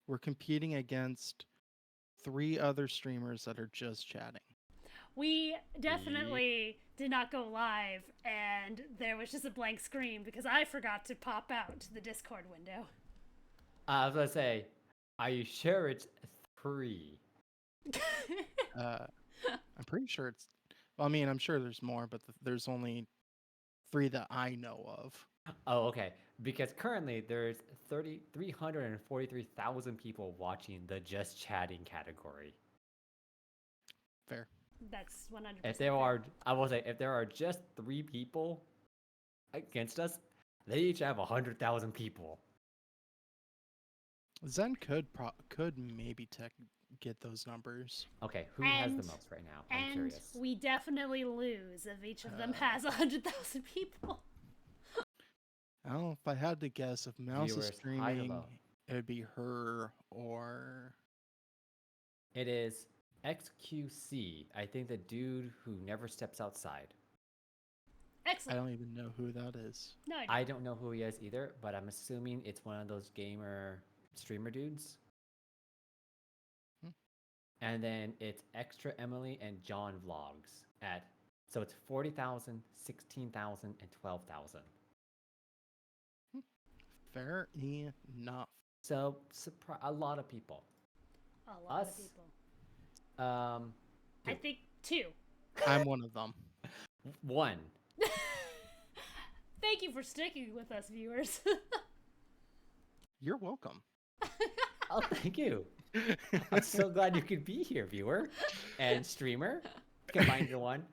we're competing against 3 other streamers that are just chatting. We definitely did not go live, and there was just a blank screen because I forgot to pop out to the Discord window. I was gonna say, are you sure it's 3? I'm pretty sure it's. Well, I mean, I'm sure there's more, but there's only 3 that I know of. Oh, okay. Because currently there's 343,000 people watching the just chatting category. Fair. That's 100%. If there are, I will say, if there are just 3 people against us, they each have 100,000 people. Zen could maybe get those numbers. Okay, who has the most right now? I'm curious. And we definitely lose if each of them has 100,000 people. I don't know if I had to guess if Mouse Viewers, is streaming, it would be her or. It is XQC. I think the dude who never steps outside. Excellent. I don't even know who that is. No, I don't know who he is either, but I'm assuming it's one of those gamer streamer dudes. And then it's Extra Emily and John Vlogs so it's 40,000, 16,000, and 12,000. Fair enough. So a lot of people. A lot of people. 2. I think 2. I'm one of them. 1. Thank you for sticking with us, viewers. You're welcome. Oh, thank you. I'm so glad you could be here, viewer and streamer. Combined into one.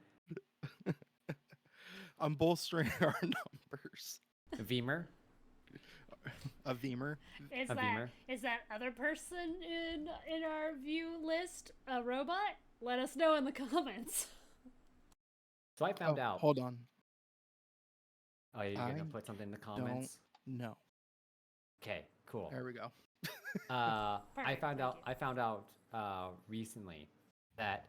I'm bolstering our numbers. Veemer. A Veemer. Is that other person in our view list a robot? Let us know in the comments. So I found out. Hold on. Oh, you're gonna put something in the comments? No. Okay, cool. There we go. I found out recently that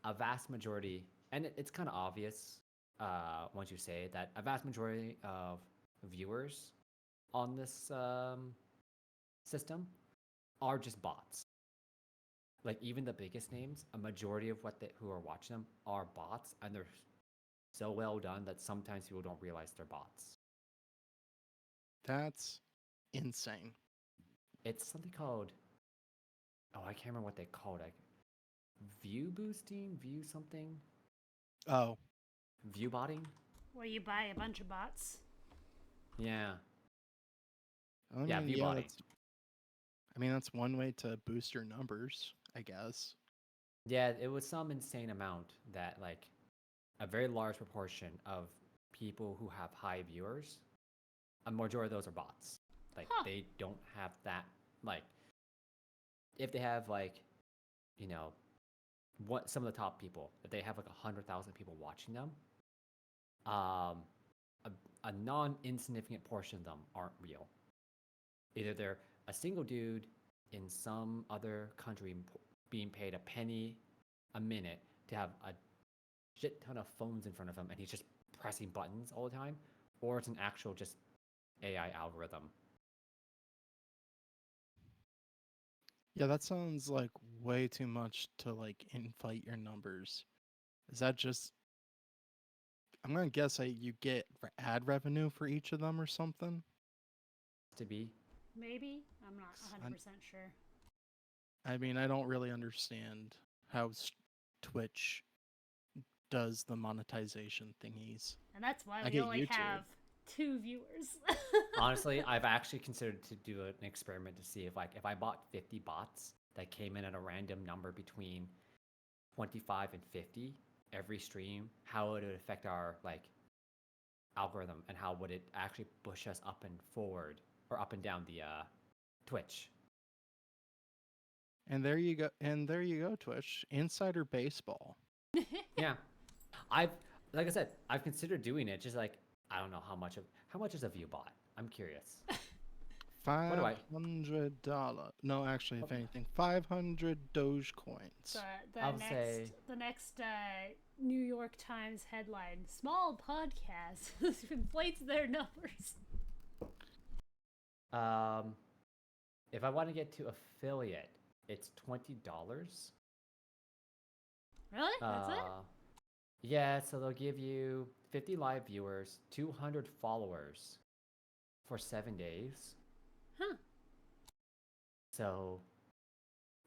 a vast majority, and it's kind of obvious once you say it, that a vast majority of viewers on this system are just bots. Like even the biggest names, a majority of who are watching them are bots, and they're so well done that sometimes people don't realize they're bots. That's insane. It's something called, I can't remember what they called it. View boosting, view something. Oh, view botting. Where you buy a bunch of bots. Yeah. View botting. That's one way to boost your numbers, I guess. Yeah, it was some insane amount that like a very large proportion of people who have high viewers, a majority of those are bots. Like they don't have that, like if they have like, what some of the top people, if they have like 100,000 people watching them, a non-insignificant portion of them aren't real. Either they're a single dude in some other country being paid a penny a minute to have a shit ton of phones in front of him and he's just pressing buttons all the time, or it's an actual just AI algorithm. Yeah, that sounds like way too much to like inflate your numbers. Is that just? I'm gonna guess you get ad revenue for each of them or something. To be. Maybe? I'm not 100% sure. I don't really understand how Twitch does the monetization thingies. And that's why we only have 2 viewers. Honestly, I've actually considered to do an experiment to see if I bought 50 bots that came in at a random number between 25 and 50 every stream, how would it affect our algorithm, and how would it actually push us up and forward or up and down the Twitch. And there you go, Twitch. Insider baseball. Yeah. Like I said, I've considered doing it, just like I don't know how much is a view bot? I'm curious. $500. No, actually, if anything, 500 Dogecoins. The next New York Times headline: small podcast inflates their numbers. if I want to get to affiliate, it's $20. Really? That's it? Yeah, so they'll give you 50 live viewers, 200 followers for 7 days. Huh. So,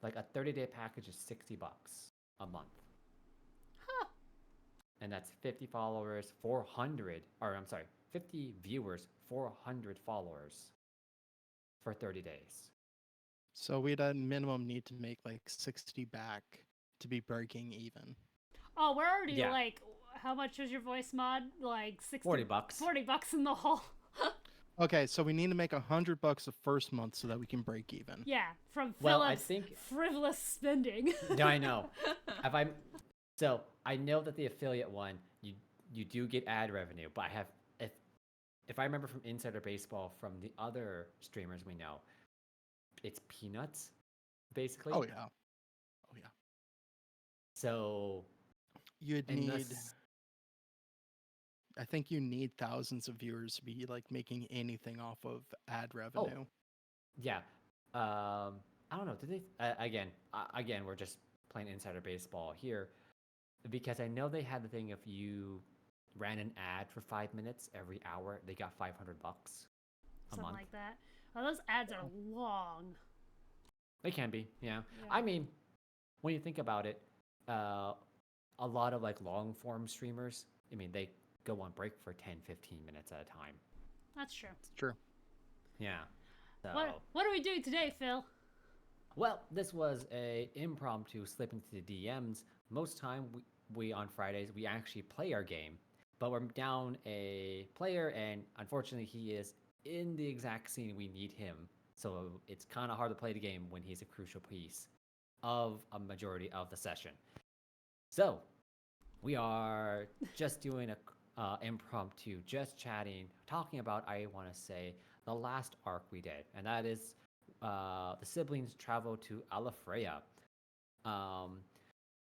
like a 30-day package is $60 a month. Huh. And that's 50 followers, 400, or I'm sorry, 50 viewers, 400 followers for 30 days. So we'd at minimum need to make like 60 back to be breaking even. Oh, we're already Yeah. like, how much was your voice mod? Like 60 $40. $40 in the hole. Okay, so we need to make $100 the first month so that we can break even. Yeah, from Well, I Philip's think- frivolous spending. Yeah, I know. So I know that the affiliate one, you do get ad revenue, but I have if I remember from Insider Baseball from the other streamers we know, it's peanuts, basically. Oh yeah. Oh yeah. So You'd need unless I think you need thousands of viewers to be like making anything off of ad revenue. yeah, I don't know. Did they again? We're just playing Insider Baseball here because I know they had the thing if you ran an ad for 5 minutes every hour, they got $500 a Something month. like that. Oh, those ads are long. They can be, yeah. Yeah. I mean, when you think about it, a lot of like long form streamers, I mean, they go on break for 10, 15 minutes at a time. That's true. It's true. Yeah. So, What are we doing today, Phil? well, this was a impromptu slip into the DMs. Most time we on Fridays we actually play our game, but we're down a player, and unfortunately he is in the exact scene we need him. So it's kind of hard to play the game when he's a crucial piece of a majority of the session. So we are just doing a impromptu, just chatting, talking about, I want to say, the last arc we did, and that is the siblings travel to Alafreya,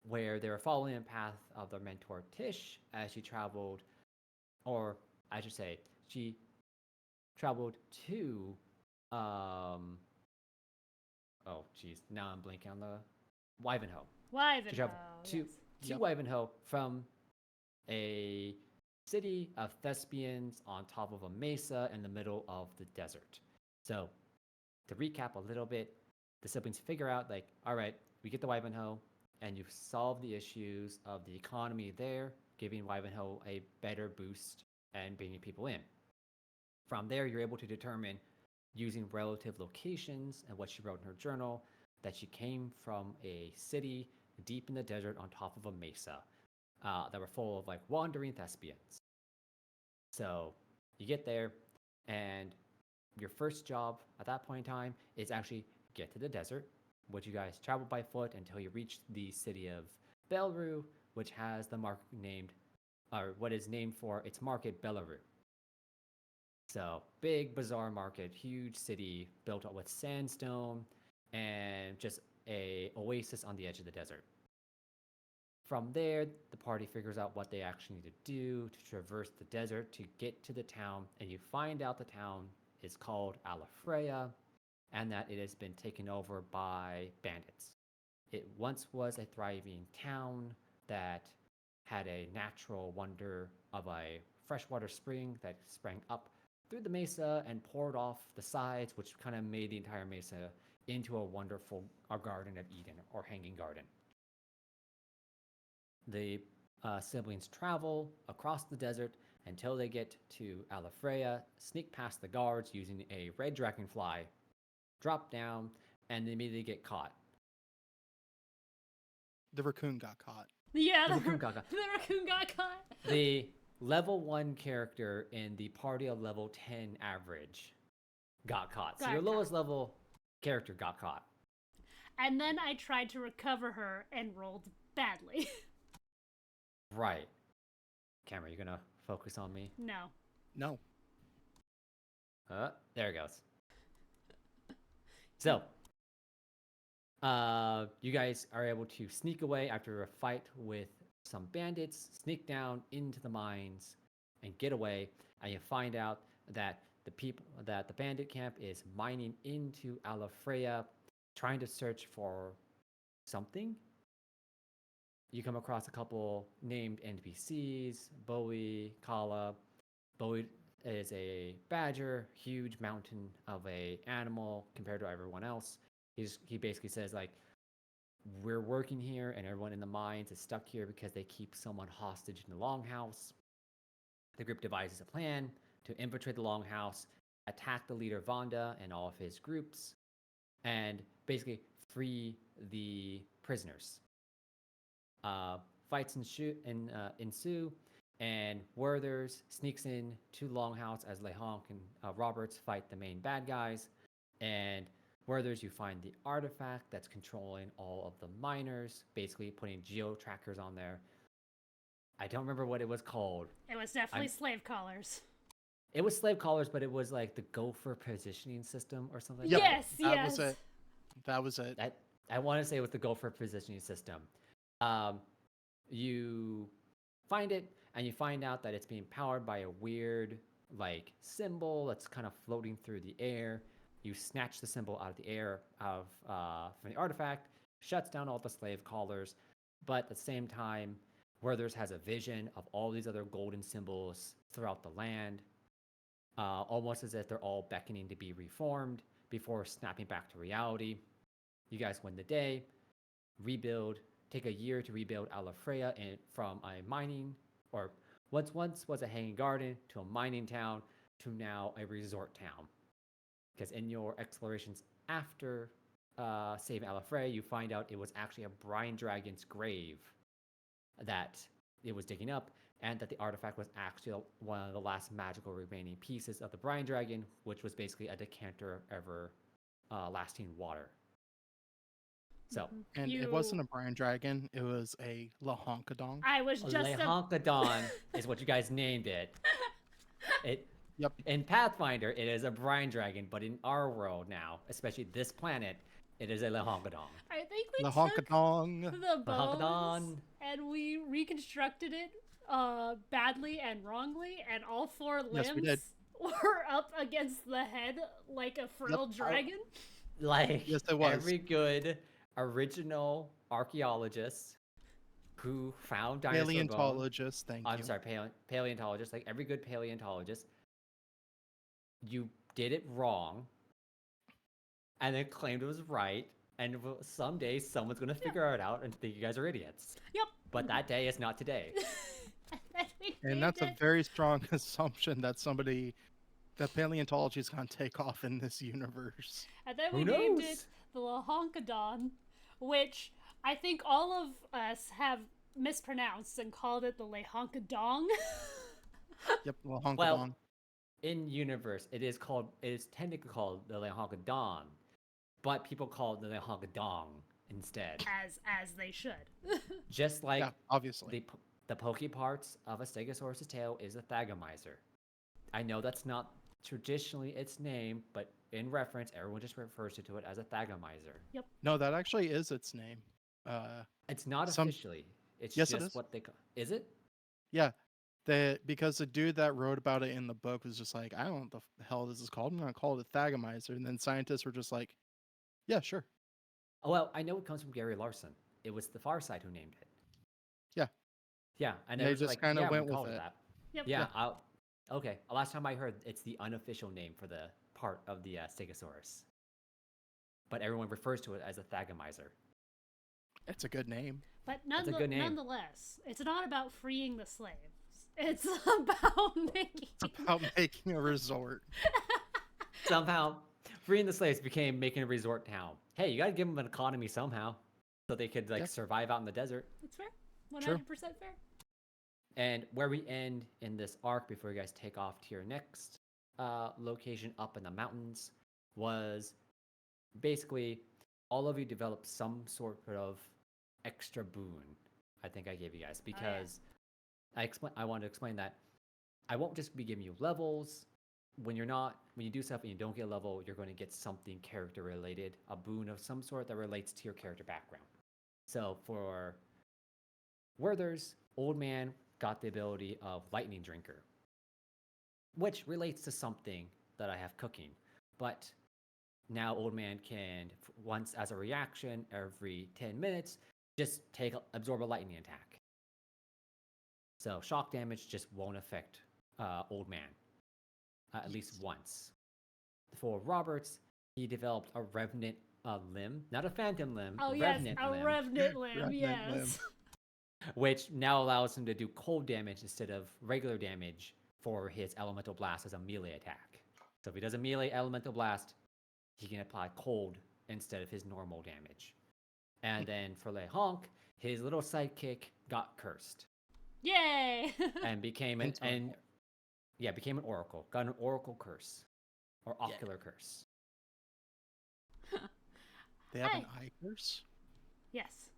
where they were following the path of their mentor Tish as she traveled, or I should say, she traveled to, oh geez, now I'm blanking on the Wivenhoe. She traveled to Yep. Wivenhoe from a city of thespians on top of a mesa in the middle of the desert. So, to recap a little bit, the siblings figure out, like, all right, we get to Wivenhoe, and you've solved the issues of the economy there, giving Wivenhoe a better boost and bringing people in. From there, you're able to determine, using relative locations and what she wrote in her journal, that she came from a city deep in the desert on top of a mesa that were full of like wandering thespians. So you get there, and your first job at that point in time is actually get to the desert, which you guys travel by foot until you reach the city of Belru, which has the market named, or what is named for its market, Belleru. So big, bizarre market, huge city built up with sandstone and just a oasis on the edge of the desert. From there, the party figures out what they actually need to do to traverse the desert to get to the town, and you find out the town is called Alafreya, and that it has been taken over by bandits. It once was a thriving town that had a natural wonder of a freshwater spring that sprang up through the mesa and poured off the sides, which kind of made the entire mesa into a wonderful Garden of Eden or Hanging Garden. The siblings travel across the desert until they get to Alafreya, sneak past the guards using a red dragonfly, drop down, and immediately get caught. The raccoon got caught. Yeah, The raccoon got caught. the raccoon got caught. The level 1 character in the party of level 10 average got caught. So your lowest level character got caught. And then I tried to recover her and rolled badly. Right. Cameron, you gonna focus on me? No. No. There it goes. So, you guys are able to sneak away after a fight with some bandits, sneak down into the mines, and get away. And you find out that the bandit camp is mining into Alafreya, trying to search for something. You come across a couple named NPCs, Bowie, Kala. Bowie is a badger, huge mountain of a animal compared to everyone else. He basically says like, we're working here and everyone in the mines is stuck here because they keep someone hostage in the longhouse. The group devises a plan to infiltrate the longhouse, attack the leader Vonda and all of his groups, and basically free the prisoners. Fights ensue, and Werther's sneaks in to the longhouse as Lehonk and Roberts fight the main bad guys. And Werther's, you find the artifact that's controlling all of the miners, basically putting geo-trackers on there. I don't remember what it was called. It was definitely slave collars. It was slave collars, but it was like the gopher positioning system or something. Yep, Yes, that yes. was it. That was it. I want to say it was the gopher positioning system. You find it, and you find out that it's being powered by a weird like symbol that's kind of floating through the air. You snatch the symbol out of the air from the artifact, shuts down all the slave collars, but at the same time, Werther's has a vision of all these other golden symbols throughout the land, almost as if they're all beckoning to be reformed before snapping back to reality. You guys win the day, rebuild, take a year to rebuild Alafreya from a mining, or once was a hanging garden, to a mining town, to now a resort town. Because in your explorations after saving Alafreya, you find out it was actually a brine dragon's grave that it was digging up, and that the artifact was actually one of the last magical remaining pieces of the brine dragon, which was basically a decanter of everlasting water. So, And it wasn't a brine dragon, it was a Lahonkadong. I was just Lehonkadon is what you guys named it. Yep. In Pathfinder, it is a brine dragon, but in our world now, especially this planet, it is a Lehonkadon. I think we took Lahonkadong. the bones Lahonkadon. and we reconstructed it badly and wrongly, and all four limbs Yes, we did. were up against the head like a frilled dragon. Like Yes, it was. every good original archaeologist who found dinosaur bones. Paleontologist, thank you. I'm sorry, paleontologist. Like every good paleontologist, you did it wrong, and then claimed it was right. And someday someone's gonna figure it out and think you guys are idiots. Yep. But that day is not today. And that's a very strong assumption that paleontology is going to take off in this universe. And then Who we named knows? it the Lahonkadon, which I think all of us have mispronounced and called it the Lehonkadong. Yep, Lahonkadong. Well, in universe, it is technically called the Lehonkadon, but people call it the Lehonkadong instead. as they should. Just like yeah, obviously. the pokey parts of a Stegosaurus' tail is a Thagomizer. I know that's not traditionally its name, but in reference, everyone just refers to it as a Thagomizer. Yep. No, that actually is its name. It's not officially. It's Yes, it just is. what they call. Is it? Yeah, because the dude that wrote about it in the book was just like, I don't know what the hell this is called. I'm gonna call it a Thagomizer. And then scientists were just like, yeah, sure. Oh, well, I know it comes from Gary Larson. It was the Far Side who named it. Yeah. Yeah, and They it was just like, kinda yeah, we went with called it. that. Yep. Yeah. Okay. Last time I heard, it's the unofficial name for the part of the Stegosaurus, but everyone refers to it as a Thagomizer. It's a good name. But That's a good name. nonetheless, it's not about freeing the slaves. It's about making. It's about making a resort. Somehow, freeing the slaves became making a resort town. Hey, you gotta give them an economy somehow, so they could Yeah. survive out in the desert. It's fair. 100% fair. And where we end in this arc before you guys take off to your next location up in the mountains was basically all of you developed some sort of extra boon. I think I gave you guys because I wanted to explain that I won't just be giving you levels. When you do stuff and you don't get a level, you're going to get something character related, a boon of some sort that relates to your character background. So for Werther's, Old Man got the ability of Lightning Drinker, which relates to something that I have cooking. But now Old Man can, once as a reaction, every 10 minutes, just absorb a lightning attack. So shock damage just won't affect Old Man, at least once. For Roberts, he developed a revenant limb, not a phantom limb. Oh revenant yes, a limb, revenant limb. Revenant Yes. limb. which now allows him to do cold damage instead of regular damage for his elemental blast as a melee attack. So if he does a melee elemental blast, he can apply cold instead of his normal damage. And then for Le Honk, his little sidekick got cursed Yay! and became an oracle. Got an oracle curse or ocular curse. They have an eye curse? Yes.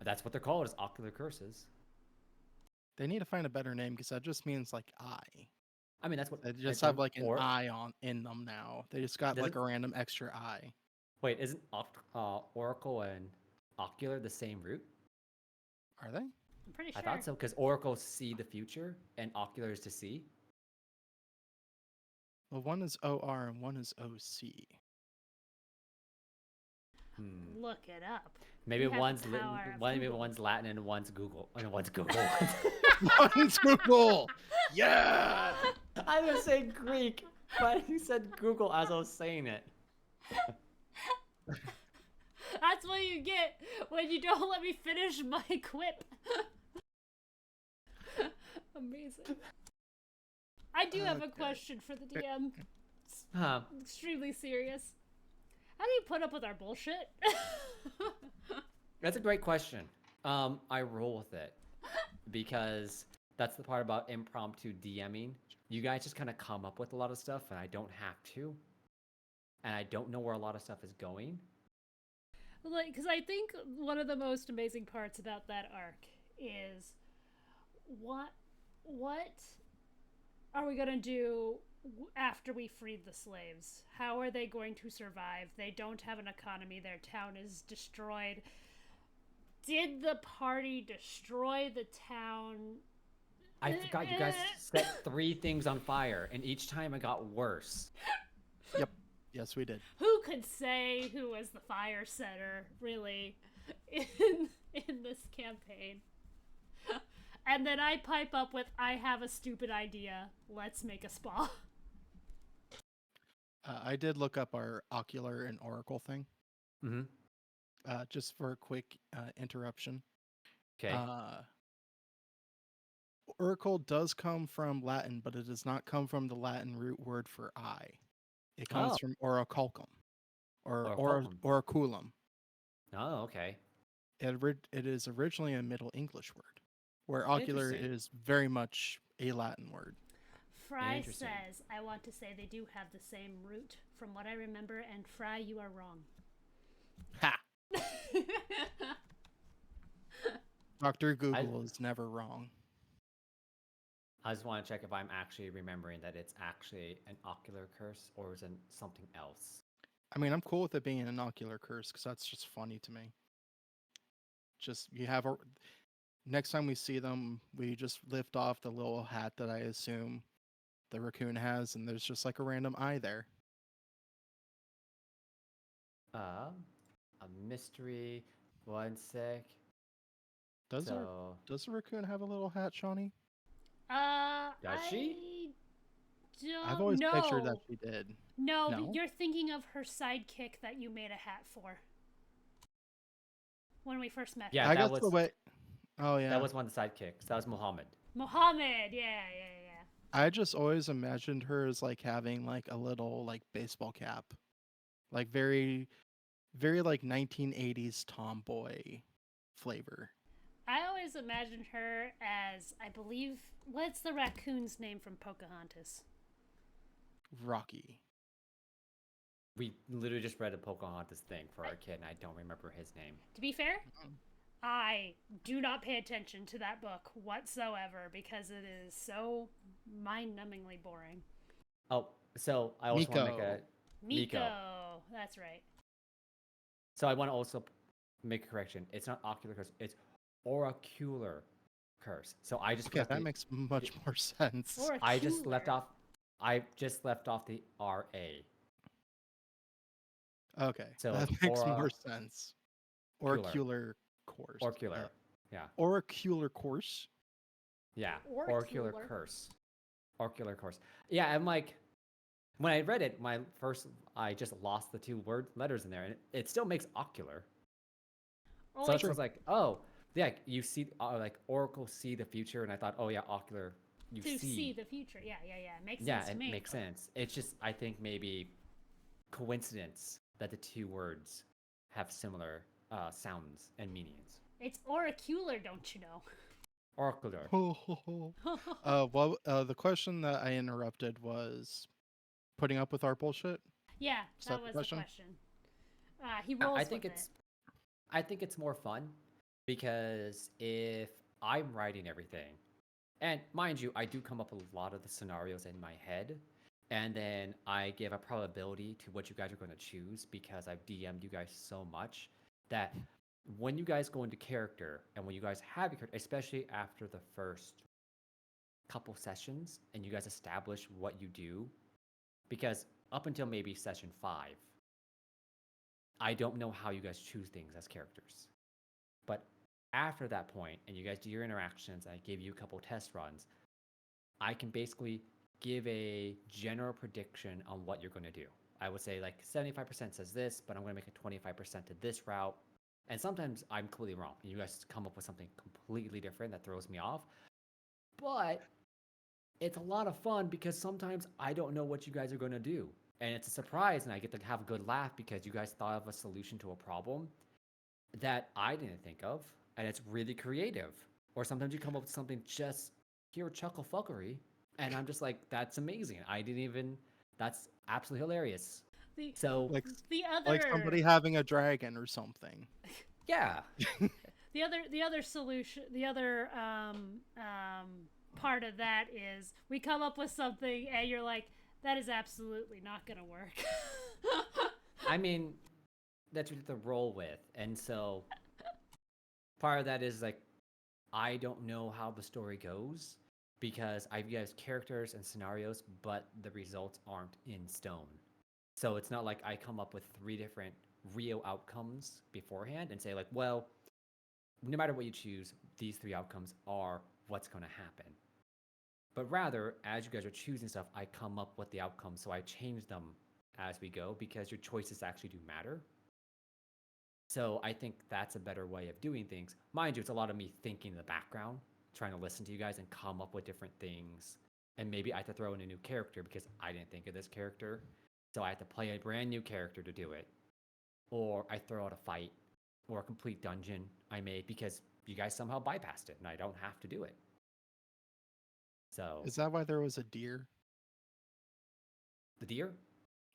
That's what they're called, is ocular curses. They need to find a better name because that just means like eye. I mean, that's what They just have like an eye in them now. They just got like a random extra eye. Wait, isn't oracle and ocular the same root? Are they? I'm pretty sure. I thought so, because oracles see the future and ocular is to see. Well, one is OR and one is OC. Look it up. Maybe You have one's the power of maybe Google. one's Latin and one's Google. And one's Google. One's Google! Yeah! I was saying Greek, but he said Google as I was saying it. That's what you get when you don't let me finish my quip. Amazing. I do have a question for the DM. It's Huh. extremely serious. How do you put up with our bullshit? That's a great question. I roll with it because that's the part about impromptu DMing. You guys just kind of come up with a lot of stuff, and I don't have to, and I don't know where a lot of stuff is going. Like, because I think one of the most amazing parts about that arc is what are we gonna do after we freed the slaves? How are they going to survive? They don't have an economy. Their town is destroyed. Did the party destroy the town? I forgot you guys set 3 things on fire, and each time it got worse. Yep. Yes, we did. Who could say who was the fire setter, really, in this campaign? And then I pipe up with, I have a stupid idea. Let's make a spa. I did look up our ocular and oracle thing. Mm-hmm. Just for a quick interruption. Okay. Oracle does come from Latin, but it does not come from the Latin root word for eye. It comes from oraculum, or oraculum. Oh, okay. It is originally a Middle English word, where ocular is very much a Latin word. Fry says, I want to say they do have the same root from what I remember, and Fry, you are wrong. Ha! Dr. Google is never wrong. I just want to check if I'm actually remembering that it's actually an ocular curse or is it something else. I mean, I'm cool with it being an ocular curse because that's just funny to me. Just next time we see them, we just lift off the little hat that I assume the raccoon has, and there's just like a random eye there. A mystery. 1 sec. Does the raccoon have a little hat, Shawnee? Does she? I've always pictured that she did. No, but you're thinking of her sidekick that you made a hat for. When we first met. Yeah, I guess the way. Oh yeah. That was one of the sidekicks. That was Muhammad. Muhammad, yeah. I just always imagined her as like having like a little like baseball cap, like very, very like 1980s tomboy flavor. I always imagined her as, I believe, what's the raccoon's name from Pocahontas? Rocky. We literally just read a Pocahontas thing for our kid, and I don't remember his name. To be fair, I do not pay attention to that book whatsoever because it is so mind-numbingly boring. Oh, so I also want to make a... Miko. That's right. So I want to also make a correction. It's not ocular curse. It's oracular curse. So I just that makes much more sense. I just left off I just left off the RA. Okay, So that makes more sense. Oracular course. Oracular. Yeah. Oracular course. Yeah. Oracular. Oracular curse. Oracular course. Yeah, I'm like, when I read it, I just lost the two letters in there, and it still makes ocular. Oh, So it's just like, oh, yeah, you see, like Oracle see the future, and I thought, oh yeah, ocular, you see the future. Yeah. Makes sense Yeah, to it me. makes sense. It's just, I think maybe coincidence that the two words have similar sounds and meanings. It's oracular, don't you know? Oracular. Well, the question that I interrupted was putting up with our bullshit. Yeah, Is that the was the question. He Yeah, rolls I think with it's, I think it's more fun because if I'm writing everything, and mind you, I do come up with a lot of the scenarios in my head, and then I give a probability to what you guys are going to choose because I've DM'd you guys so much that when you guys go into character and when you guys have your character, especially after the first couple sessions and you guys establish what you do, because up until maybe session 5, I don't know how you guys choose things as characters. But after that point, and you guys do your interactions, and I give you a couple test runs, I can basically give a general prediction on what you're going to do. I would say like 75% says this, but I'm going to make it 25% to this route. And sometimes I'm completely wrong. You guys come up with something completely different that throws me off. But it's a lot of fun because sometimes I don't know what you guys are going to do. And it's a surprise, and I get to have a good laugh because you guys thought of a solution to a problem that I didn't think of, and it's really creative. Or sometimes you come up with something just pure chuckle fuckery, and I'm just like, that's amazing. I didn't even. That's absolutely hilarious. So like the other, like somebody having a dragon or something. Yeah. the other solution, the other part of that is we come up with something and you're like, that is absolutely not gonna work. I mean, that's what you have to roll with, and so part of that is like, I don't know how the story goes because I've used characters and scenarios, but the results aren't in stone. So it's not like I come up with 3 different real outcomes beforehand and say like, well, no matter what you choose, these 3 outcomes are what's going to happen. But rather, as you guys are choosing stuff, I come up with the outcomes, so I change them as we go because your choices actually do matter. So I think that's a better way of doing things. Mind you, it's a lot of me thinking in the background, trying to listen to you guys and come up with different things. And maybe I have to throw in a new character because I didn't think of this character. So I have to play a brand new character to do it. Or I throw out a fight or a complete dungeon I made because you guys somehow bypassed it and I don't have to do it. So Is that why there was a deer? the deer?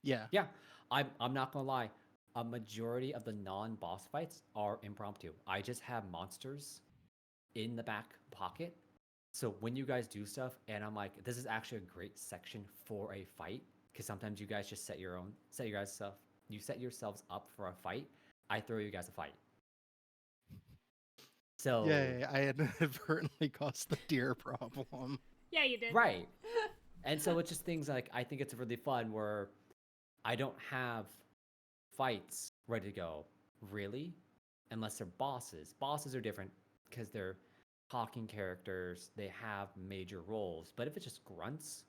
Yeah. Yeah. I'm not gonna lie. A majority of the non-boss fights are impromptu. I just have monsters in the back pocket. So when you guys do stuff, and I'm like, this is actually a great section for a fight, because sometimes you guys just set yourselves up for a fight. I throw you guys a fight. So Yeah, I inadvertently caused the deer problem. Yeah, you did. Right. And so it's just things like, I think it's really fun where I don't have fights ready to go, really, unless they're bosses. Bosses are different because they're talking characters, they have major roles. But if it's just grunts,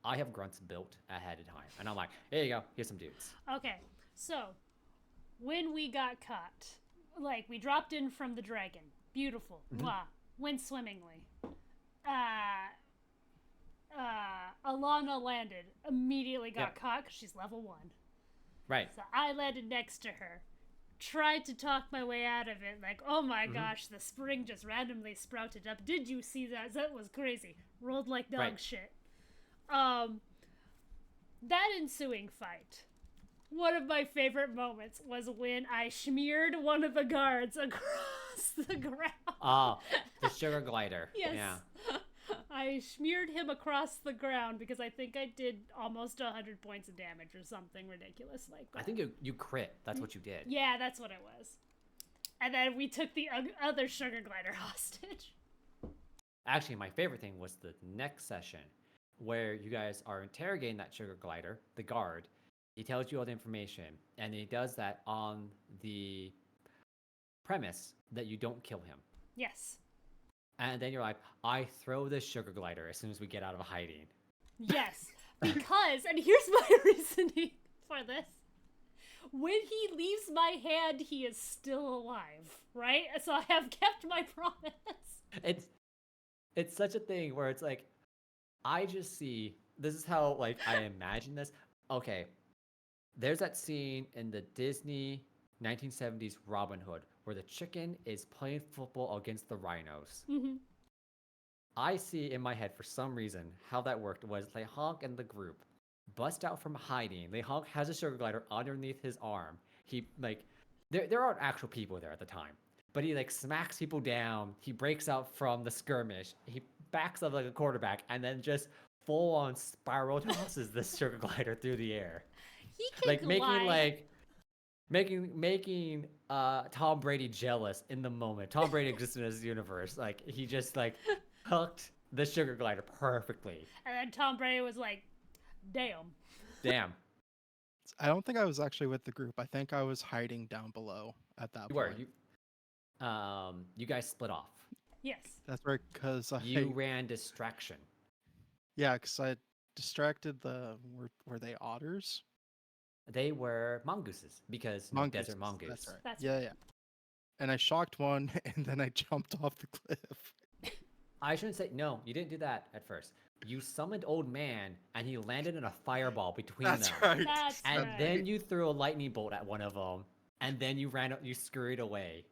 I have grunts built ahead of time. And I'm like, here you go, here's some dudes. Okay, so when we got caught, like we dropped in from the dragon, beautiful, went swimmingly. Alana landed, immediately got caught because she's level 1. Right. So I landed next to her, tried to talk my way out of it, like, oh my gosh, the spring just randomly sprouted up. Did you see that? That was crazy. Rolled like dog shit. That ensuing fight, one of my favorite moments was when I smeared one of the guards across the ground. The sugar glider. Yes. Yeah. I smeared him across the ground because I think I did almost 100 points of damage or something ridiculous like that. I think you crit. That's what you did. Yeah, that's what it was. And then we took the other sugar glider hostage. Actually, my favorite thing was the next session where you guys are interrogating that sugar glider, the guard. He tells you all the information, and he does that on the premise that you don't kill him. Yes. And then you're like, I throw this sugar glider as soon as we get out of hiding. Yes, because, and here's my reasoning for this. When he leaves my hand, he is still alive, right? So I have kept my promise. It's such a thing where it's like, I just see, this is how like I imagine this. Okay, there's that scene in the Disney 1970s Robin Hood where the chicken is playing football against the rhinos. Mm-hmm. I see in my head for some reason how that worked was Lehonk and the group bust out from hiding. Lehonk has a sugar glider underneath his arm. He like there aren't actual people there at the time, but he like smacks people down. He breaks out from the skirmish. He backs up like a quarterback and then just full on spiral tosses the sugar glider through the air. He can Like glide. making Tom Brady jealous in the moment. Tom Brady exists in his universe. Like he just like hooked the sugar glider perfectly. And then Tom Brady was like, damn. I don't think I was actually with the group. I think I was hiding down below at that You point. were. You guys split off. Yes. That's right, because You ran distraction. Yeah, because I distracted were they otters? They were mongooses because desert mongoose. That's right. That's yeah, right. yeah. And I shocked one, and then I jumped off the cliff. I shouldn't say no. You didn't do that at first. You summoned Old Man, and he landed in a fireball between That's them. right. That's And right. then you threw a lightning bolt at one of them, and then you scurried away.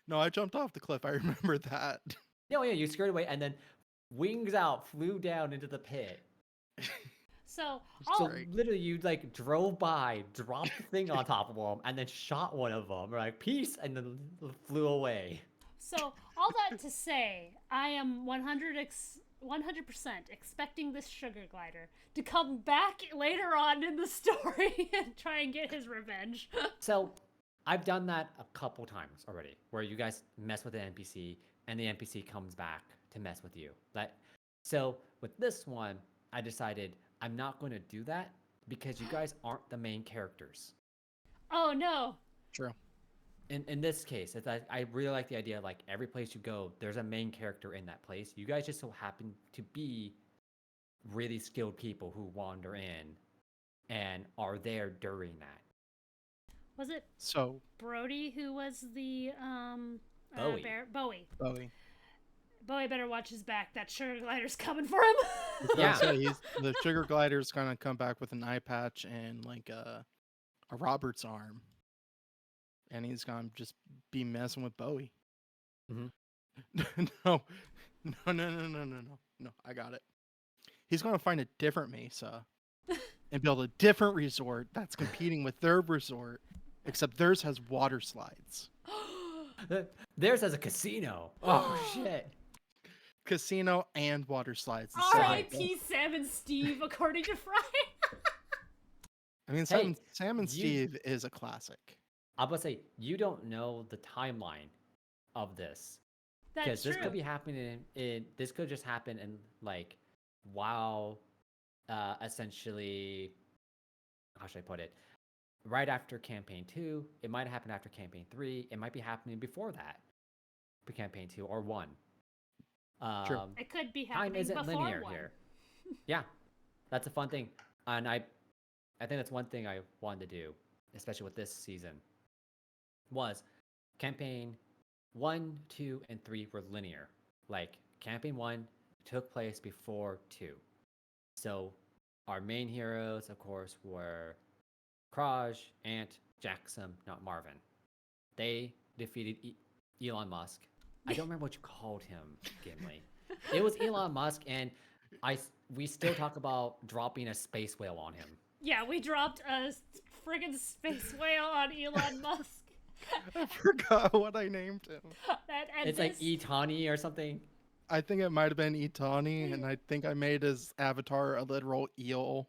No, I jumped off the cliff. I remember that. No, yeah, you scurried away, and then wings out, flew down into the pit. So, So literally, you like drove by, dropped the thing on top of them, and then shot one of them. You're like, peace, and then flew away. So, all that to say, I am 100% expecting this sugar glider to come back later on in the story and try and get his revenge. So, I've done that a couple times already, where you guys mess with an NPC, and the NPC comes back to mess with you. So, with this one, I decided I'm not going to do that because you guys aren't the main characters. Oh, no. True. In this case, I really like the idea like every place you go, there's a main character in that place. You guys just so happen to be really skilled people who wander in and are there during that. Was it So Brody who was the Bowie. Bowie. Bowie. Bowie better watch his back. That sugar glider's coming for him. Yeah. So the sugar glider's gonna come back with an eye patch and like a Robert's arm, and he's gonna just be messing with Bowie. Mm-hmm. No. I got it. He's gonna find a different mesa and build a different resort that's competing with their resort, except theirs has water slides. Theirs has a casino. Oh shit. Casino and water slides. R.I.P. Sam and Steve, according to Fry. I mean, Sam and Steve is a classic. I'm gonna say you don't know the timeline of this That's true. this could be happening this could just happen in like while essentially how should I put it? Right after campaign 2, it might happen after campaign 3, it might be happening before that. For campaign 2 or 1. True. It could be happening time isn't before linear 1. here. Yeah. That's a fun thing. And I think that's one thing I wanted to do, especially with this season, was campaign 1, 2, and 3 were linear. Like campaign 1 took place before 2. So our main heroes, of course, were Kraj, Ant, Jackson, not Marvin. They defeated Elon Musk. I don't remember what you called him, Gimli. It was Elon Musk, and we still talk about dropping a space whale on him. Yeah, we dropped a friggin' space whale on Elon Musk. I forgot what I named him. It's like Itani or something. I think it might have been Itani, and I think I made his avatar a literal eel.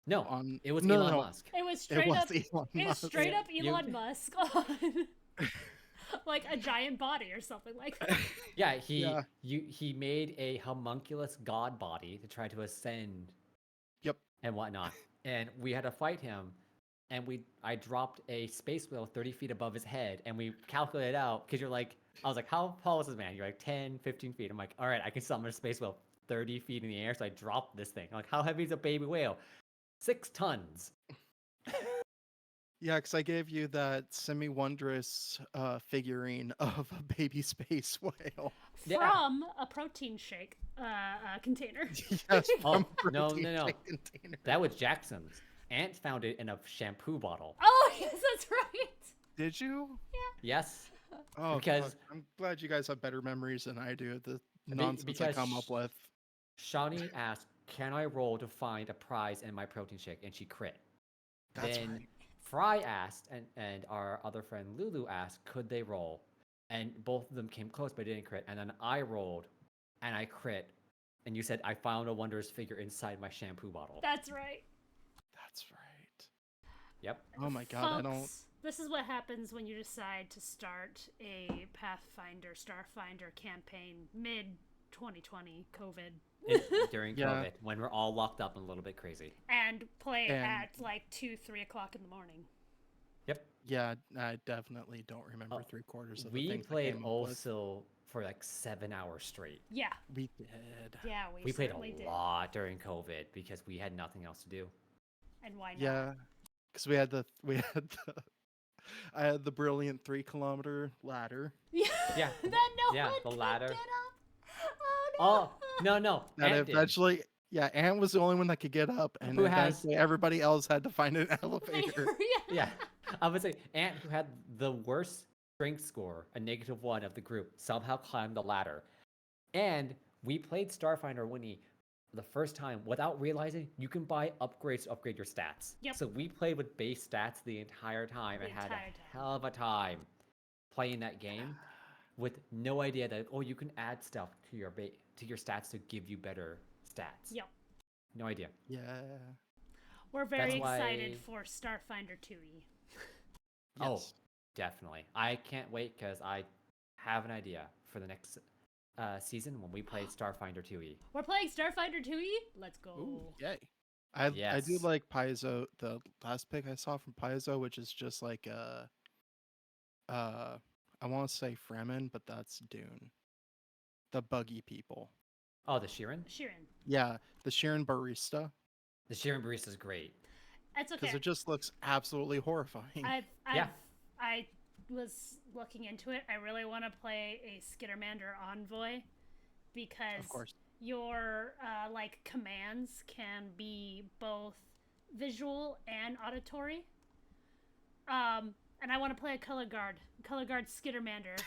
No, it was Elon Musk. It was straight up. Elon It was Musk. straight up Elon Musk on. like a giant body or something like that. Yeah, Yeah. he made a homunculus god body to try to ascend Yep. and whatnot, and we had to fight him. And I dropped a space whale 30 feet above his head, and we calculated out because I was like, how tall is this man? You're like 10, 15 feet. I'm like, all right, I can summon a space whale 30 feet in the air, so I dropped this thing. I'm like, how heavy is a baby whale? 6 tons. Yeah, because I gave you that semi-wondrous figurine of a baby space whale. Yeah. From a protein shake container. Yes, Oh, from no, protein no, no. shake container. That was Jackson's. Ant found it in a shampoo bottle. Oh, yes, that's right. Did you? Yes. Oh, Because fuck. I'm glad you guys have better memories than I do. The nonsense I because come up with. Shawnee asked, can I roll to find a prize in my protein shake? And she crit. That's Then right. Fry asked, and our other friend Lulu asked, could they roll? And both of them came close, but didn't crit. And then I rolled, and I crit. And you said, I found a wondrous figure inside my shampoo bottle. That's right. That's right. Yep. Oh my god, I don't. Folks, this is what happens when you decide to start a Pathfinder, Starfinder campaign mid 2020 COVID. During Yeah. COVID, when we're all locked up and a little bit crazy. And play And- at like 2, 3 o'clock in the morning. Yep. Yeah, I definitely don't remember Oh, 3/4 of the We things I played came up with. also for like 7 hours straight. Yeah, We did. yeah, We played certainly a did. lot during COVID because we had nothing else to do. And why not? Yeah, because we had the I had the brilliant 3-kilometer ladder Yeah. Yeah. That no Yeah, one the could ladder. get up. Oh Oh, no. that Ant did. eventually. Yeah, Ant was the only one that could get up, and Who has- eventually everybody else had to find an no. elevator. Yeah, I would say Ant, who had the worst strength score, a -1 of the group, somehow climbed the ladder. And we played Starfinder Winnie the first time without realizing you can buy upgrades to upgrade your stats. Yep. So we played with base stats the entire time and The had entire a time. hell of a time playing that game with no idea that you can add stuff to your stats to give you better stats. Yep. No idea. Yeah. We're very That's why- excited for Starfinder 2E. Oh, Yes. definitely. I can't wait because I have an idea for the next season when we play Starfinder 2E. We're playing Starfinder 2E? Let's go. Ooh, yay. I do Yes. like Paizo, the last pick I saw from Paizo, which is just like I want to say Fremen, but that's Dune. The buggy people. Oh, the Sheeran? Sheeran. Yeah, the Sharon barista, The Sheeran barista is great. That's because okay. it just looks absolutely horrifying. I was looking into it. I really want to play a Skittermander envoy because Of course. your like commands can be both visual and auditory. And I want to play a color guard Skittermander,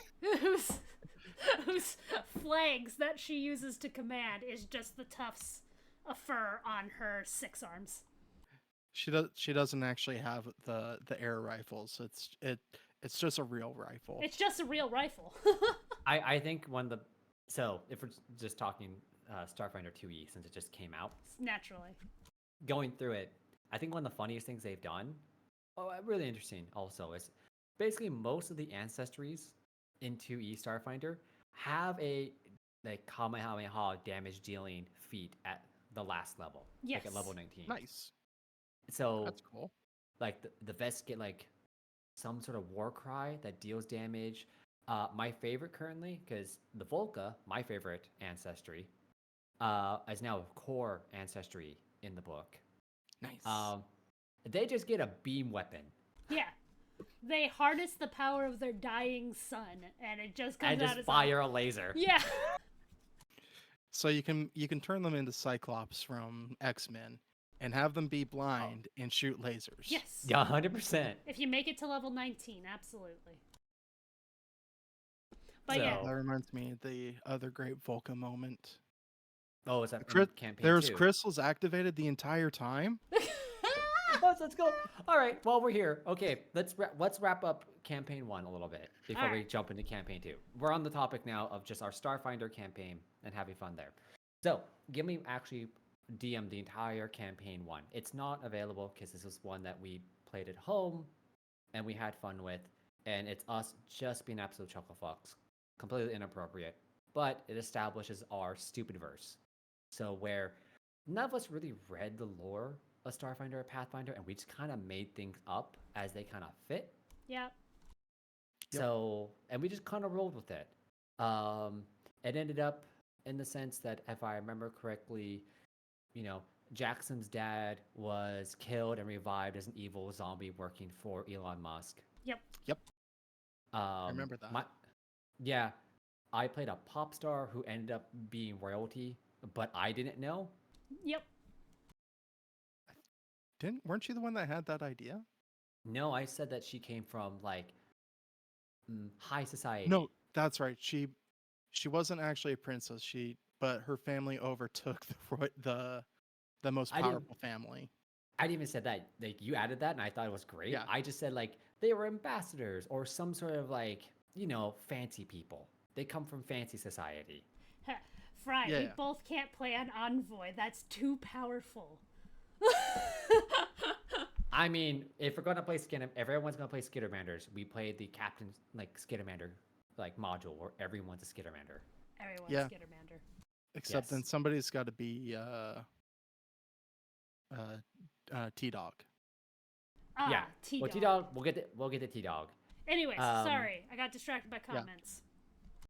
whose flags that she uses to command is just the tufts of fur on her 6 arms. She doesn't actually have the air rifles. It's just a real rifle. It's just a real rifle. I think so if we're just talking Starfinder 2E since it just came out, Naturally. going through it, I think one of the funniest things they've done, really interesting also, is basically most of the ancestries in 2E Starfinder have a like Kamehameha damage dealing feat at the last level, like at Yes. level 19. Nice. So That's cool. like the vests get like some sort of war cry that deals damage. My favorite currently, because the Volca, my favorite ancestry, is now a core ancestry in the book. Nice. They just get a beam weapon Yeah. They harness the power of their dying sun, and it just comes and out just as fire a laser. Yeah. So you can turn them into Cyclops from X-Men and have them be blind and shoot lasers. Yes. Yeah, 100%. If you make it to level 19, absolutely. But So- yeah. That reminds me of the other great Volca moment. Oh, is that Cri- from campaign There's 2? crystals activated the entire time. Let's go. All right, while we're here, okay, let's wrap up campaign 1 a little bit before we Alright. jump into campaign 2. We're on the topic now of just our Starfinder campaign and having fun there. So, Gimli actually DM'd the entire campaign 1. It's not available because this was one that we played at home and we had fun with. and it's us just being absolute chuckle fucks, completely inappropriate. But it establishes our stupid verse. So where none of us really read the lore of Starfinder or Pathfinder, and we just kind of made things up as they kind of fit. Yeah. Yep. So, and we just kind of rolled with it. It ended up in the sense that, if I remember correctly, Jackson's dad was killed and revived as an evil zombie working for Elon Musk. Yep. Yep. I remember that. Yeah, I played a pop star who ended up being royalty, but I didn't know. Yep. Weren't you the one that had that idea? No, I said that she came from like high society. No, that's right. She wasn't actually a princess. But her family overtook the most powerful family. I didn't even said that. Like, you added that, and I thought it was great. Yeah. I just said like they were ambassadors or some sort of like fancy people. They come from fancy society. Fry, Yeah, we yeah. both can't play an envoy. That's too powerful. I mean, if we're gonna play if everyone's gonna play Skittermanders, we play the captain like Skittermander like module where everyone's a Skittermander. Everyone's Yeah. Skittermander. Except then somebody's got to be T-Dog. Yeah. T-Dog. Well, T-Dog, we'll get the T-Dog. Anyways, sorry, I got distracted by comments.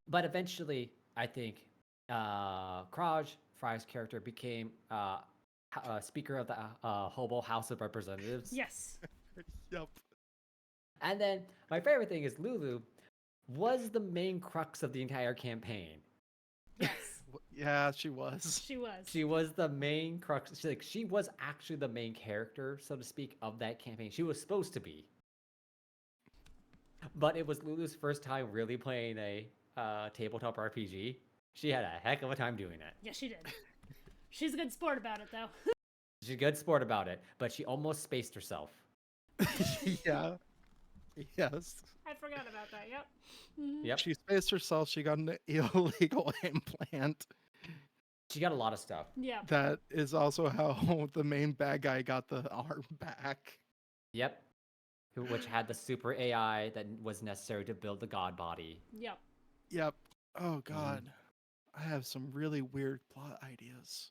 But eventually, I think Kraj, Fry's character, became Speaker of the Hobo House of Representatives. Yes. Yep. And then my favorite thing is Lulu was the main crux of the entire campaign. Yes. Yeah, she was. She was. She was the main crux. She was actually the main character, so to speak, of that campaign. She was supposed to be. But it was Lulu's first time really playing a tabletop RPG. She had a heck of a time doing it. Yeah, she did. She's a good sport about it, though. She's a good sport about it, but she almost spaced herself. Yeah. Yes. I forgot about that. Yep. Yep. She spaced herself. She got an illegal implant. She got a lot of stuff. Yeah. That is also how the main bad guy got the arm back. Yep. Which had the super AI that was necessary to build the god body. Yep. Yep. Oh God. I have some really weird plot ideas.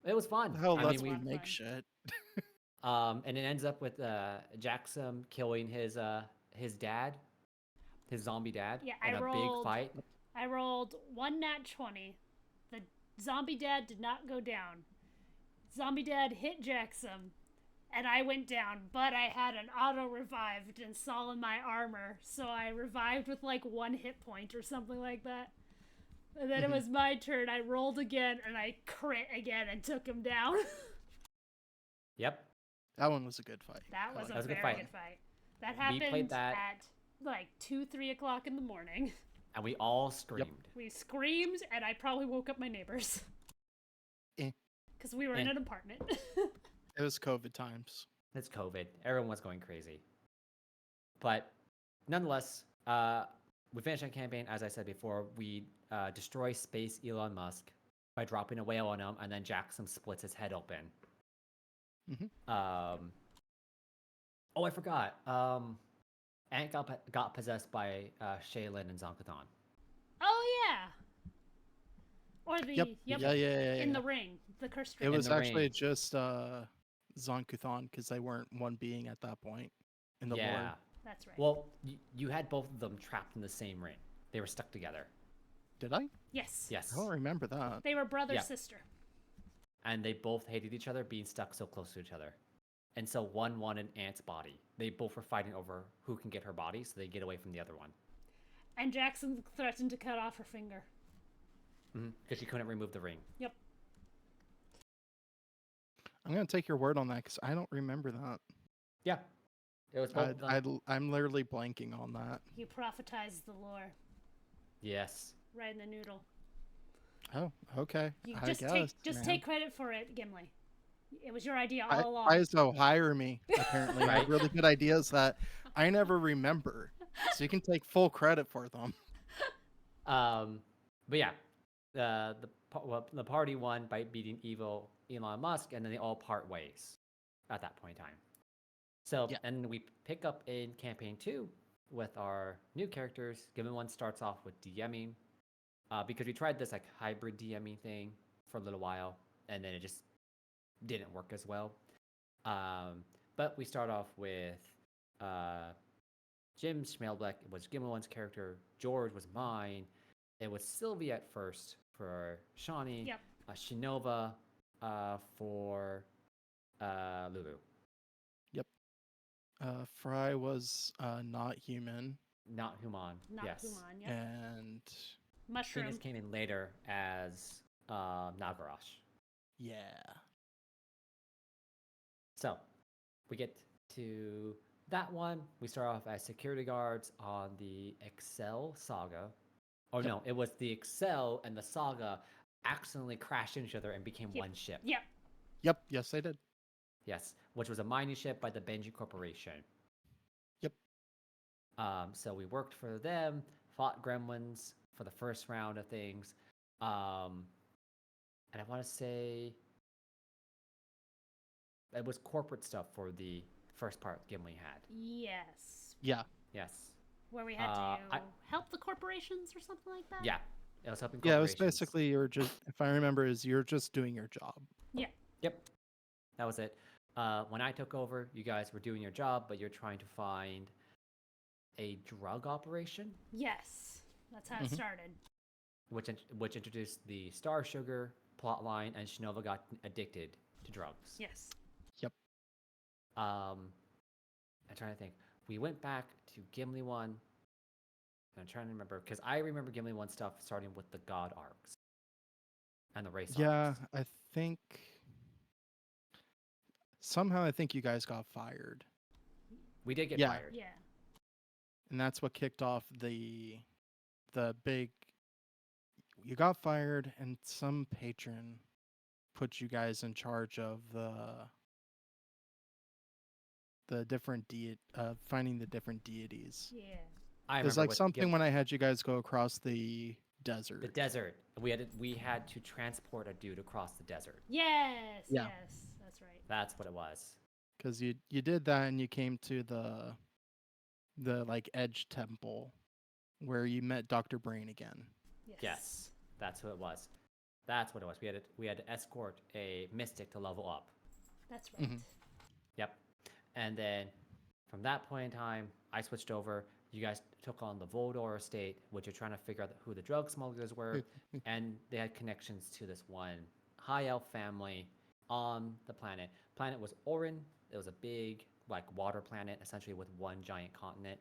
It was fun. How I let's mean, we make shit. And it ends up with Jackson killing his dad, his zombie dad, Yeah, in a big fight. I rolled 1 nat 20. The zombie dad did not go down. Zombie dad hit Jackson, and I went down, but I had an auto revived install in my armor, so I revived with like 1 hit point or something like that. And then it was my turn. I rolled again, and I crit again and took him down. Yep. That one was a good fight. That was a good very fight. good fight. That happened at like 2-3 o'clock in the morning. And we all screamed. We screamed, and I probably woke up my neighbors. Because we were in an apartment. It was COVID times. It's COVID. Everyone was going crazy. But nonetheless, we finished that campaign. As I said before, we destroy space Elon Musk by dropping a whale on him, and then Jackson splits his head open. Oh, I forgot. Ant got possessed by Shaylin and Zonkathon. Oh, yeah. Or the... Yeah. In the ring. The cursed ring. It was actually ring. just Zonkuthon because they weren't one being at that point in the lore. That's right. Well, you had both of them trapped in the same ring. They were stuck together. Did I? Yes. Yes. I don't remember that. They were brother-sister. And they both hated each other, being stuck so close to each other. And so one wanted Ant's body. They both were fighting over who can get her body, so they get away from the other one. And Jackson threatened to cut off her finger. Because she couldn't remove the ring. Yep. I'm gonna take your word on that because I don't remember that. Yeah. It was both I'm literally blanking on that. You prophetized the lore. Yes. Right in the noodle. Oh, okay. You I guess. take credit for it, Gimli. It was your idea all along. ISO, hire me. Apparently, I have really good ideas that I never remember, so you can take full credit for them. But yeah, the party won by beating evil Elon Musk, and then they all part ways at that point in time. So, and we pick up in campaign 2 with our new characters. GimliWon starts off with DMing, because we tried this like hybrid DMing thing for a little while, and then it just didn't work as well. But we start off with uh, Jim Schmelbeck was GimliWon's character. George was mine. It was Sylvie at first for Shawnee. Yep. Shinova for Lulu. Yep. Fry was not human, Not Human. Not yes. Human, yep. and Mushroom. Phoenix came in later as Nagarash. yeah, So we get to that one. We start off as security guards on the Excel Saga. Oh, no, it was the Excel and the Saga accidentally crashed into each other and became one ship. Yep. yep, yes, they did. Yes, which was a mining ship by the Benji Corporation. Yep. So we worked for them, fought gremlins for the first round of things. And I want to say it was corporate stuff for the first part Gimli had. Yes. Yeah, Yes. Where we had to help the corporations or something like that? Yeah. It was helping yeah. It corporations. was basically you're just, if I remember, is you're just doing your job. Yeah. Yep. That was it. When I took over, you guys were doing your job, but you're trying to find a drug operation, Yes. That's how it started. which introduced the Star Sugar plotline, and Shinova got addicted to drugs. Yes. Yep. I'm trying to think. We went back to GimliWon. And I'm trying to remember because I remember GimliWon stuff starting with the God arcs and the race Yeah, arcs. I think somehow I think you guys got fired, We did get Yeah. fired. Yeah. and that's what kicked off the big. You got fired, and some patron put you guys in charge of the different finding the different deities. Yeah. I There's remember like with something when I had you guys go across the desert. the desert. We had to transport a dude across the desert. Yes. Yeah. Yes. That's right. That's what it was. Because you did that, and you came to the like Edge Temple, where you met Dr. Brain again. Yes, that's who it was. That's what it was. We had to escort a mystic to level up. That's right. Mhm. Yep. And then from that point in time, I switched over. You guys took on the Voldor estate, which you're trying to figure out who the drug smugglers were, and they had connections to this one high elf family on the planet. Planet was Orin. It was a big like water planet, essentially with one giant continent.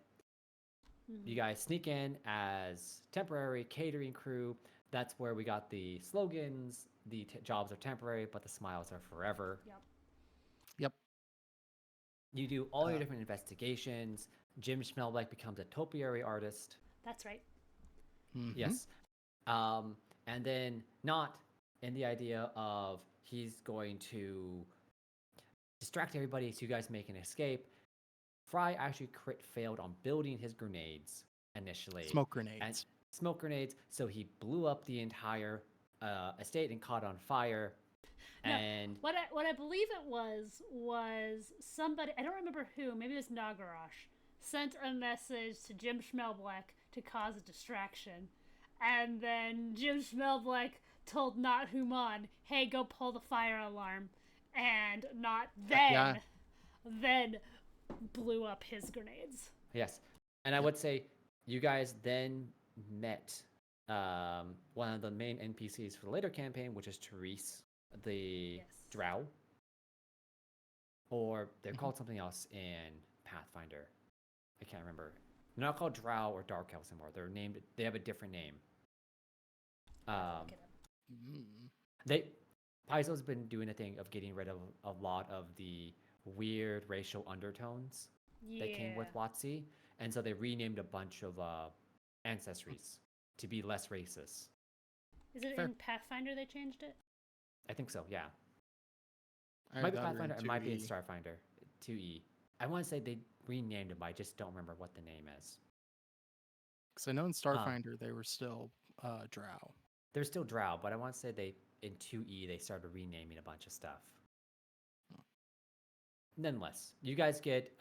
You guys sneak in as temporary catering crew. That's where we got the slogans. The jobs are temporary, but the smiles are forever. Yep. Yep. You do all your different investigations. Jim Schmelbeck becomes a topiary artist. That's right. Mhm. Yes. And then not in the idea of he's going to distract everybody so you guys make an escape. Fry actually failed on building his grenades initially. Smoke grenades. And smoke grenades, so he blew up the entire estate and caught on fire. No, And what I believe it was somebody, I don't remember who, maybe it was Nagarash, sent a message to Jim Schmelbleck to cause a distraction. And then Jim Schmelbleck told Not Human, hey, go pull the fire alarm. And Not then blew up his grenades. yes, and I would say you guys then met one of the main NPCs for the later campaign, which is Therese, the Drow. Or they're called something else in Pathfinder. I can't remember. They're not called Drow or Dark Elves anymore. They're named. They have a different name. Paizo's been doing a thing of getting rid of a lot of the weird racial undertones that came with WotC, and so they renamed a bunch of ancestries to be less racist. Is it in Pathfinder they changed it? I think so. Yeah. I Might be thought we were in Pathfinder. It might be in 2E. Starfinder. 2E. I want to say they renamed it, but I just don't remember what the name is. Because I know in Starfinder they were still Drow. They're still Drow, but I want to say they in 2E they started renaming a bunch of stuff. Nonetheless, you guys get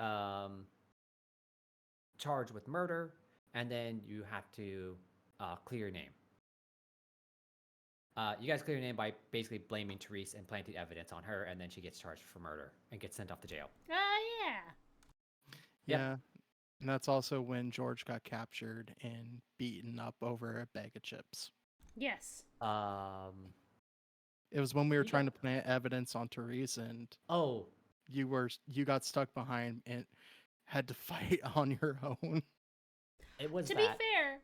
charged with murder, and then you have to clear your name. You guys clear your name by basically blaming Therese and planting evidence on her, and then she gets charged for murder and gets sent off to jail. Yeah. Yep. Yeah. And that's also when George got captured and beaten up over a bag of chips. Yes. It was when we were trying to plant evidence on Therese, and you got stuck behind and had to fight on your own. It was to be fair,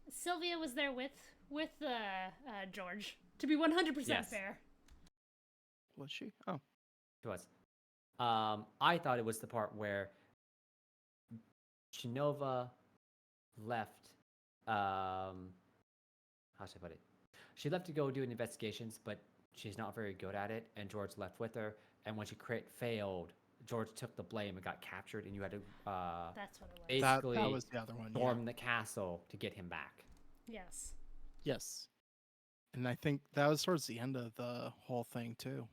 Sylvia was there with George. To be 100% fair. Was she? Oh, she was. I thought it was the part where Shinova left. How should I put it? She left to go do investigations, but she's not very good at it, and George left with her. And when she failed, George took the blame and got captured, and you had to that's what it was. basically that was the other one. Storm the castle to get him back. Yes. Yes. And I think that was towards the end of the whole thing too.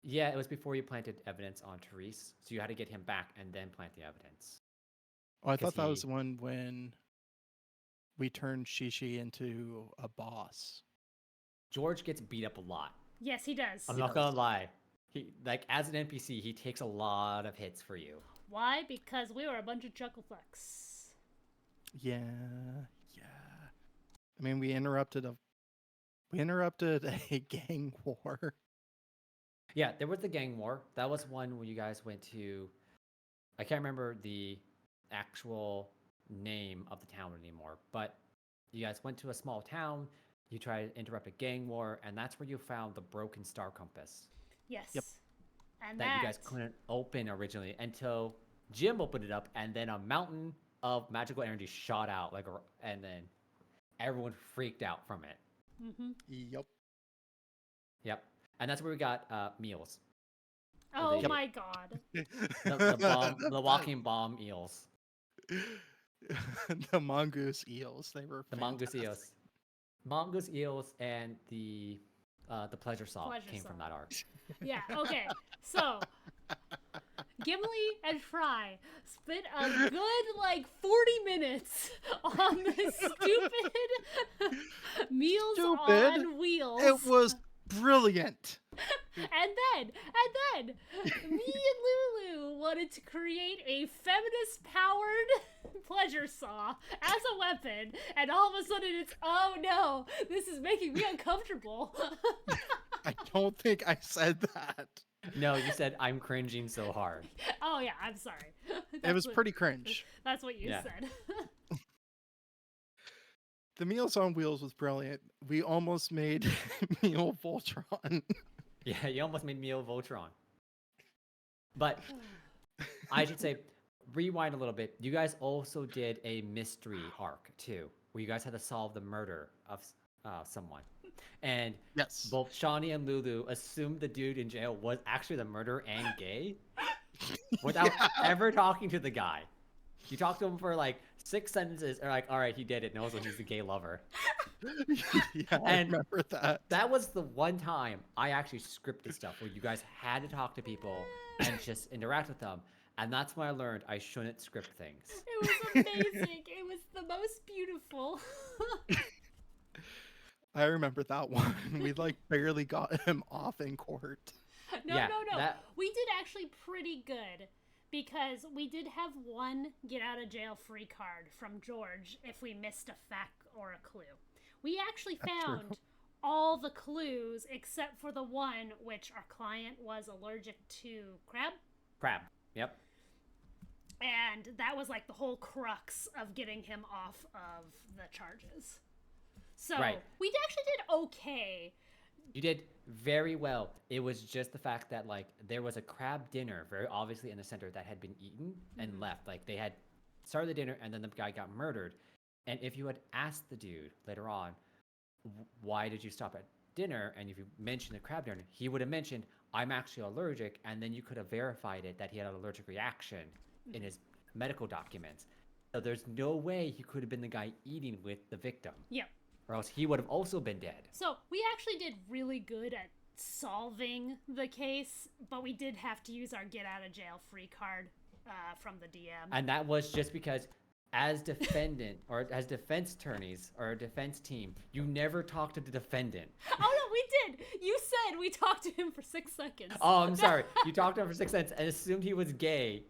Yeah, it was before you planted evidence on Therese, so you had to get him back and then plant the evidence. Oh, I thought that was the one when we turned Shishi into a boss. George gets beat up a lot. Yes, he does. I'm not gonna lie. He, like, as an NPC, he takes a lot of hits for you. Why? Because we were a bunch of chuckle fucks. Yeah. I mean, we interrupted a gang war. Yeah, there was the gang war. That was one where you guys went to. I can't remember the actual name of the town anymore, but you guys went to a small town. You tried to interrupt a gang war, and that's where you found the broken star compass. Yes. Yep. And that you guys couldn't open originally until Jim opened it up, and then a mountain of magical energy shot out, and then everyone freaked out from it. Mm-hmm. Yep. And that's where we got meals. Oh my god. The walking bomb eels. The mongoose eels. They were the mongoose eels. Mongoose eels and the pleasure saw came from that arc. Yeah, okay. So Gimli and Fry spent a good 40 minutes on this stupid Meals on Wheels. It was brilliant. And then me and Lulu wanted to create a feminist powered pleasure saw as a weapon, and all of a sudden it's, oh no, this is making me uncomfortable. I don't think I said that. No, you said I'm cringing so hard. Oh yeah, I'm sorry. It was pretty cringe. That's what you said. The Meals on Wheels was brilliant. We almost made Meal Voltron. Yeah, you almost made Meal Voltron. But I should say, rewind a little bit. You guys also did a mystery arc too, where you guys had to solve the murder of someone. And both Shawnee and Lulu assumed the dude in jail was actually the murderer and gay without ever talking to the guy. You talked to him for 6 sentences, or all right, he did it. Knows when he's the gay lover. Yeah, I remember that. That was the one time I actually scripted stuff where you guys had to talk to people and just interact with them. And that's when I learned I shouldn't script things. It was amazing. It was the most beautiful. I remember that one. We barely got him off in court. No. We did actually pretty good. Because we did have one get out of jail free card from George if we missed a fact or a clue. We actually found all the clues except for the one which our client was allergic to crab. Crab, yep. And that was the whole crux of getting him off of the charges. So we actually did okay. You did very well. It was just the fact that there was a crab dinner very obviously in the center that had been eaten and left. They had started the dinner and then the guy got murdered. And if you had asked the dude later on, why did you stop at dinner? And if you mentioned the crab dinner, he would have mentioned, I'm actually allergic. And then you could have verified it that he had an allergic reaction in his medical documents. So there's no way he could have been the guy eating with the victim. Yep. Or else he would have also been dead. So we actually did really good at solving the case, but we did have to use our get out of jail free card from the DM. And that was just because as defendant or as defense attorneys or a defense team, you never talk to the defendant. Oh no, we did. You said we talked to him for 6 seconds. Oh, I'm sorry. You talked to him for 6 seconds and assumed he was gay.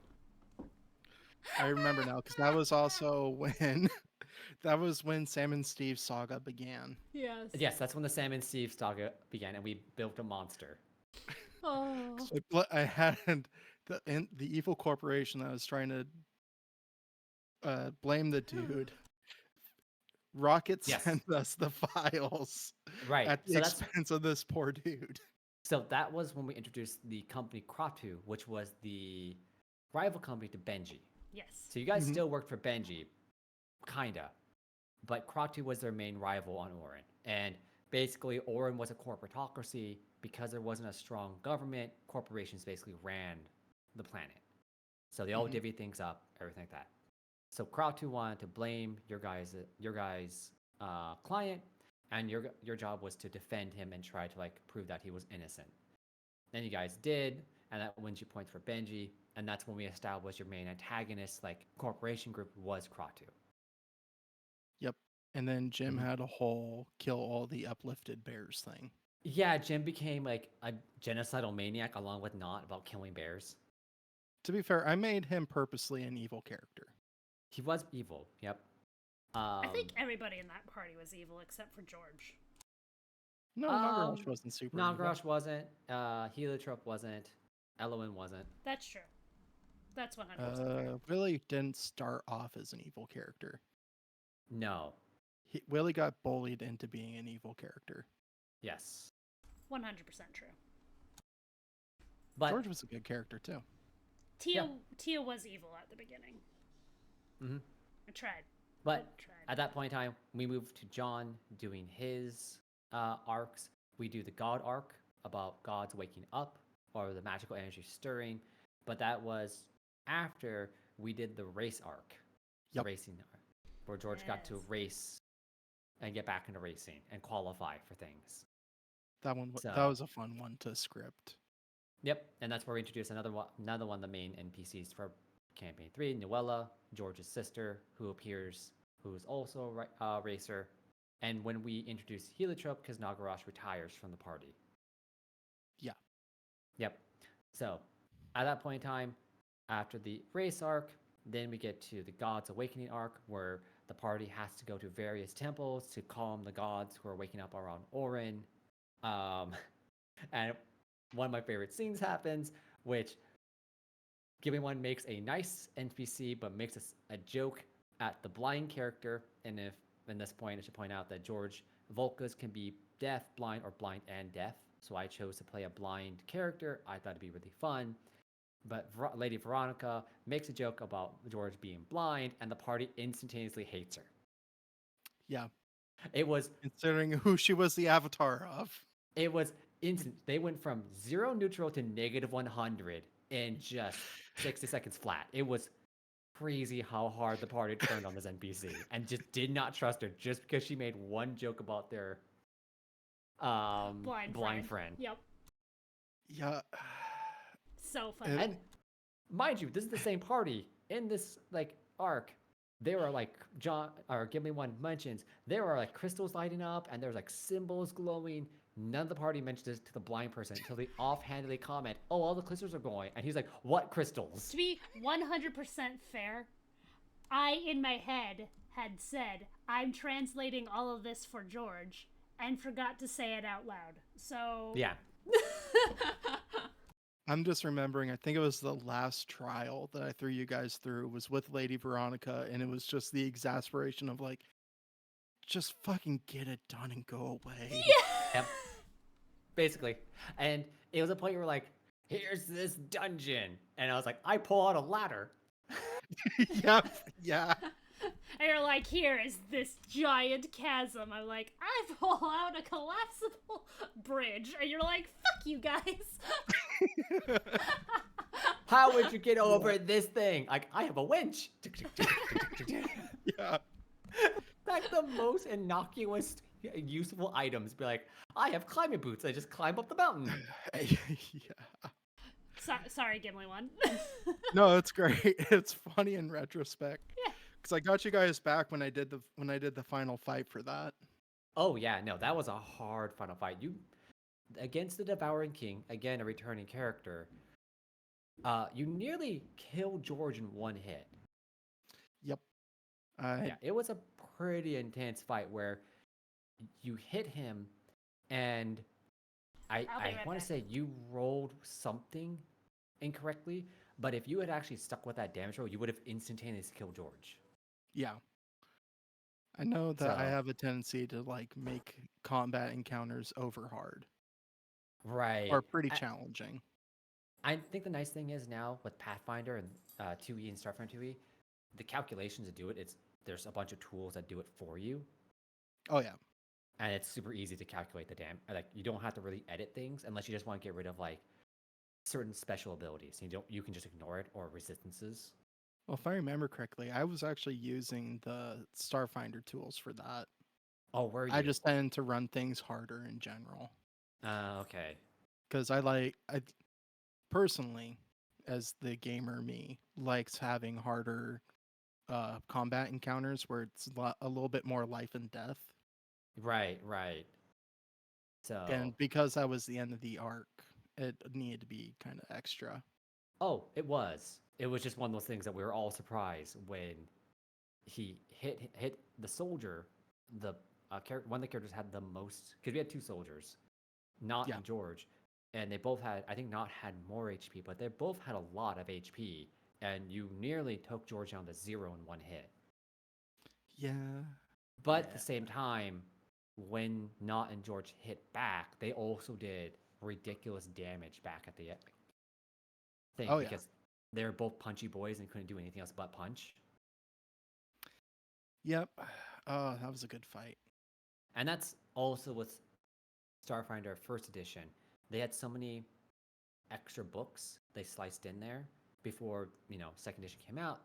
I remember now because that was also when that was when Sam and Steve saga began. Yes. Yes, that's when the Sam and Steve saga began, and we built a monster. Oh. So I had the evil corporation that was trying to blame the dude. Rocket Yes. sent us the files Right. at the So that's expense of this poor dude. so that was when we introduced the company Kratu, which was the rival company to Benji. Yes. So you guys Mhm. still worked for Benji, kinda, but Kratu was their main rival on Orin. And basically, Orin was a corporatocracy because there wasn't a strong government. Corporations basically ran the planet, so they all Mhm. divvy things up, everything like that. So Kratu wanted to blame your guys' client, and your job was to defend him and try to like prove that he was innocent. And you guys did, and that wins you points for Benji. And that's when we established your main antagonist, like corporation group, was Kratu. Yep. And then Jim Mhm. had a whole kill all the uplifted bears thing. Yeah, Jim became like a genocidal maniac along with Not about killing bears. To be fair, I made him purposely an evil character. He was evil. Yep. I think everybody in that party was evil except for George. No, Nagarosh wasn't super evil. Nagarosh wasn't. Heliotrope wasn't. Eloin wasn't. That's true. That's 100% true. Willie didn't start off as an evil character. No. Willie got bullied into being an evil character. Yes. 100% true. But George was a good character too. Tia was evil at the beginning. Mm-hmm. I tried. But at that point in time, we moved to John doing his arcs. We do the God arc about gods waking up or the magical energy stirring. But that was after we did the race arc, the racing arc, where George got to race and get back into racing and qualify for things. That was a fun one to script. Yep, and that's where we introduced another one of the main NPCs for Campaign 3, Noella, George's sister, who is also a racer, and when we introduce Heliotrope, because Nagarosh retires from the party. Yeah. Yep. So, at that point in time, after the race arc, then we get to the Gods Awakening arc, where the party has to go to various temples to calm the gods who are waking up around Orin. And one of my favorite scenes happens, which GimliWon makes a nice NPC, but makes a joke at the blind character. And if in this point, I should point out that George Volkas can be deaf, blind, or blind and deaf. So I chose to play a blind character. I thought it'd be really fun. But Lady Veronica makes a joke about George being blind, and the party instantaneously hates her. Yeah. It was considering who she was the avatar of. It was instant. They went from 0 neutral to -100 in just 60 seconds flat. It was crazy how hard the party turned on this NPC and just did not trust her just because she made one joke about their blind friend. Yep. Yeah. So funny. And mind you, this is the same party in this like arc. There were like GimliWon mentions, there are like crystals lighting up and there's like symbols glowing. None of the party mentions this to the blind person until they offhandedly comment, "Oh, all the crystals are glowing," and he's like, "What crystals?" To be 100% fair, I in my head had said I'm translating all of this for George and forgot to say it out loud. So yeah. I'm just remembering, I think it was the last trial that I threw you guys through was with Lady Veronica, and it was just the exasperation of like, just fucking get it done and go away. Yeah. Yep. Basically. And it was a point where like, here's this dungeon. And I was like, I pull out a ladder. Yep. Yeah. And you're like, here is this giant chasm. I'm like, I pull out a collapsible bridge. And you're like, fuck you guys. How would you get over this thing? Like, I have a winch. Yeah. Like the most innocuous, useful items. Be like, I have climbing boots. I just climb up the mountain. Yeah. Sorry, GimliWon. No, it's great. It's funny in retrospect. Yeah. because I got you guys back when I did the final fight for that. Oh yeah, no, that was a hard final fight. You against the Devouring King, again a returning character. You nearly killed George in one hit. Yep. I Yeah, it was a pretty intense fight where you hit him, and I'll be I right want to back. say you rolled something incorrectly, but if you had actually stuck with that damage roll, you would have instantaneously killed George. Yeah. I know that I So have a tendency to like make combat encounters over hard right, or pretty challenging. I think the nice thing is now with Pathfinder and 2E and Starfinder 2E, the calculations to do it, there's a bunch of tools that do it for you, Oh yeah. and it's super easy to calculate the like you don't have to really edit things unless you just want to get rid of like certain special abilities. You can just ignore it or resistances. Well, if I remember correctly, I was actually using the Starfinder tools for that. Oh, were I you? just tend to run things harder in general Okay. because I personally, as the gamer me, likes having harder combat encounters where it's a little bit more life and death. Right, right. So, And because that was the end of the arc, it needed to be kind of extra. oh, it was. It was just one of those things that we were all surprised when he hit the soldier. The one of the characters had the most because we had two soldiers, Not Yeah. and George, and they both had I think Not had more HP, but they both had a lot of HP, and you nearly took George down to zero in one hit. Yeah. But at the Yeah. same time, when Not and George hit back, they also did ridiculous damage back at the thing Oh yeah. because they were both punchy boys and couldn't do anything else but punch. Yep. Oh, that was a good fight. And that's also with Starfinder First Edition. They had so many extra books they sliced in there before Second Edition came out.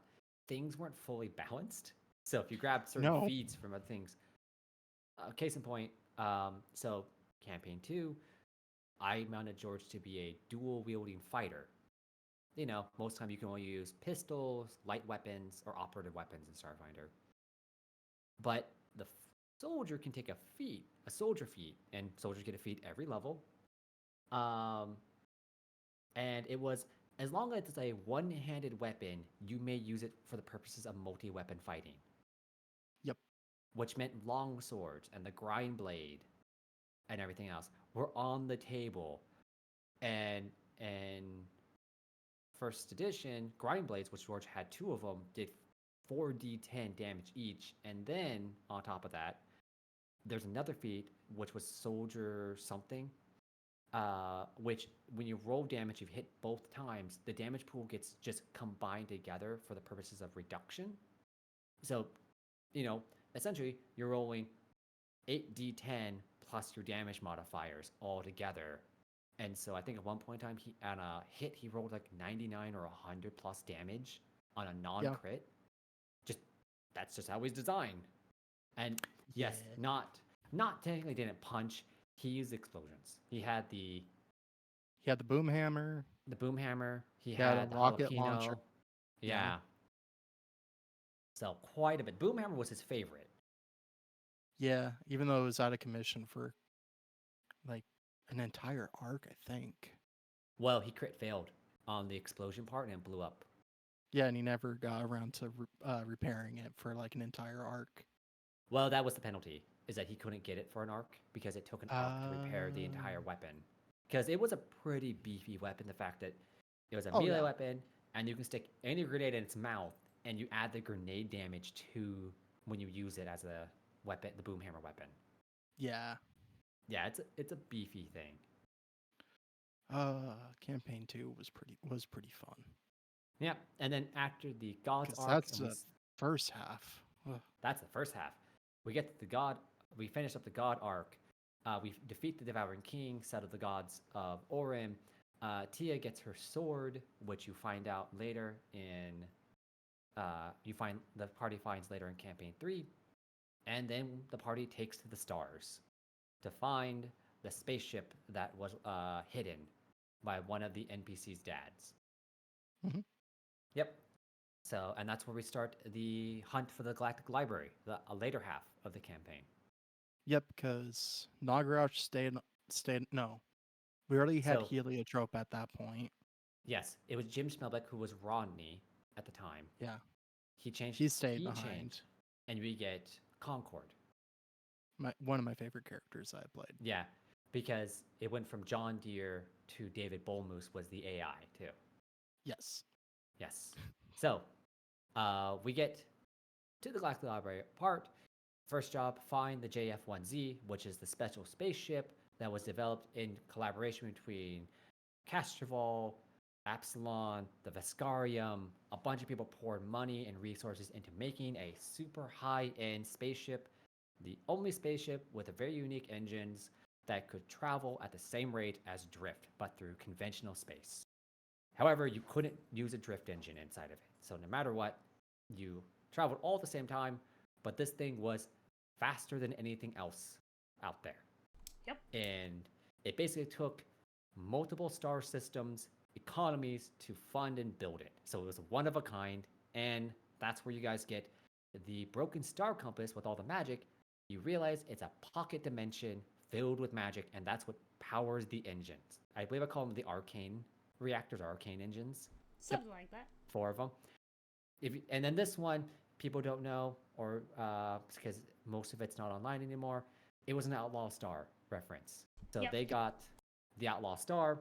Things weren't fully balanced. So if you grab certain No. feats from other things, case in point, so campaign 2, I mounted George to be a dual wielding fighter. Most of the time you can only use pistols, light weapons, or operative weapons in Starfinder. But the soldier can take a soldier feat, and soldiers get a feat every level. Um, and it was as long as it's a one-handed weapon, you may use it for the purposes of multi-weapon fighting. Yep. Which meant long swords and the grind blade and everything else were on the table. And First edition, grind blades, which George had two of them, did 4d10 damage each. And then on top of that, there's another feat which was soldier something, which when you roll damage, you've hit both times, the damage pool gets just combined together for the purposes of reduction. So, essentially, you're rolling 8d10 plus your damage modifiers all together. And so I think at one point in time, on a hit, he rolled like 99 or 100 plus damage on a Yeah. non-crit. That's just how he's designed. And yes, Yeah. not technically didn't punch. He used explosions. He had the boom hammer. The boom hammer. He He had a had the rocket launcher. jalapeno. Yeah. Yeah. So quite a bit. Boom hammer was his favorite. Yeah. Even though it was out of commission for like an entire arc, I think. Well, he crit failed on the explosion part and it blew up. Yeah, and he never got around to repairing it for like an entire arc. Well, that was the penalty, is that he couldn't get it for an arc because it took an arc to repair the entire weapon. Because it was a pretty beefy weapon, the fact that it was a melee yeah. weapon, and you can stick any grenade in its mouth, and you add the grenade damage to when you use it as a weapon, the boom hammer weapon. Yeah. Yeah, it's a beefy thing. Campaign 2 was pretty fun. Yeah, and then after the God's arc, That's the first half. Ugh. That's the first half. We get to the God. We finish up the God arc. We defeat the Devouring King, set of the gods of Orim. Tia gets her sword, which you find out later in. The party finds later in campaign 3, and then the party takes to the stars to find the spaceship that was hidden by one of the NPC's dads. Mm-hmm. Yep. So, and that's where we start the hunt for the Galactic Library, the later half of the campaign. Yep, because Nagarash stayed. No, we already had So, Heliotrope at that point. yes, it was Jim Schmelbeck who was Rodney at the time. Yeah, He changed. he stayed He behind. changed, and we get Concord. One of my favorite characters I played. Yeah, because it went from John Deere to David Bullmoose was the AI too. Yes. Yes. So, we get to the Galactic Library part. First job, find the JF-1Z, which is the special spaceship that was developed in collaboration between Castroval, Absalon, the Vescarium. A bunch of people poured money and resources into making a super high-end spaceship, the only spaceship with a very unique engines that could travel at the same rate as Drift, but through conventional space. However, you couldn't use a Drift engine inside of it. So no matter what, you traveled all at the same time, but this thing was faster than anything else out there. Yep. And it basically took multiple star systems, economies to fund and build it. So it was one of a kind, and that's where you guys get the broken star compass with all the magic. You realize it's a pocket dimension filled with magic, and that's what powers the engines. I believe I call them the arcane reactors, arcane engines. Something like that. 4 of them. And then this one, people don't know, or because most of it's not online anymore. It was an Outlaw Star reference. So they got the Outlaw Star,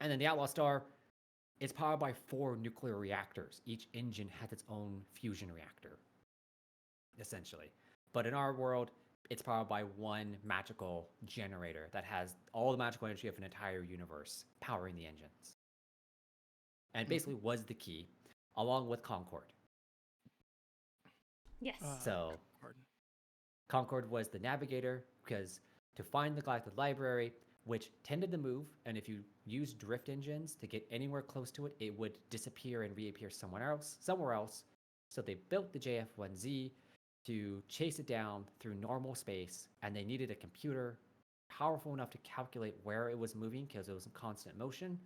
and then the Outlaw Star is powered by 4 nuclear reactors. Each engine has its own fusion reactor, essentially. But in our world, it's powered by one magical generator that has all the magical energy of an entire universe powering the engines. And basically was the key, along with Concord. Yes. So Concord was the navigator, because to find the Galactic Library, which tended to move, and if you use drift engines to get anywhere close to it, it would disappear and reappear somewhere else. So they built the JF-1Z to chase it down through normal space, and they needed a computer powerful enough to calculate where it was moving because it was in constant motion.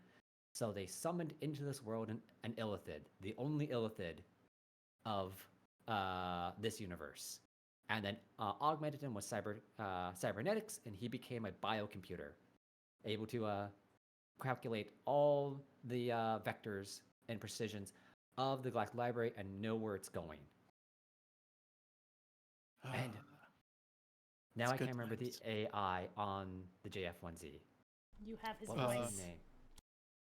So they summoned into this world an Illithid, the only Illithid of this universe, and then augmented him with cybernetics, and he became a biocomputer, able to calculate all the vectors and precisions of the Galactic Library and know where it's going. And now I can't remember the AI on the JF-1Z. You have his What was voice. his name?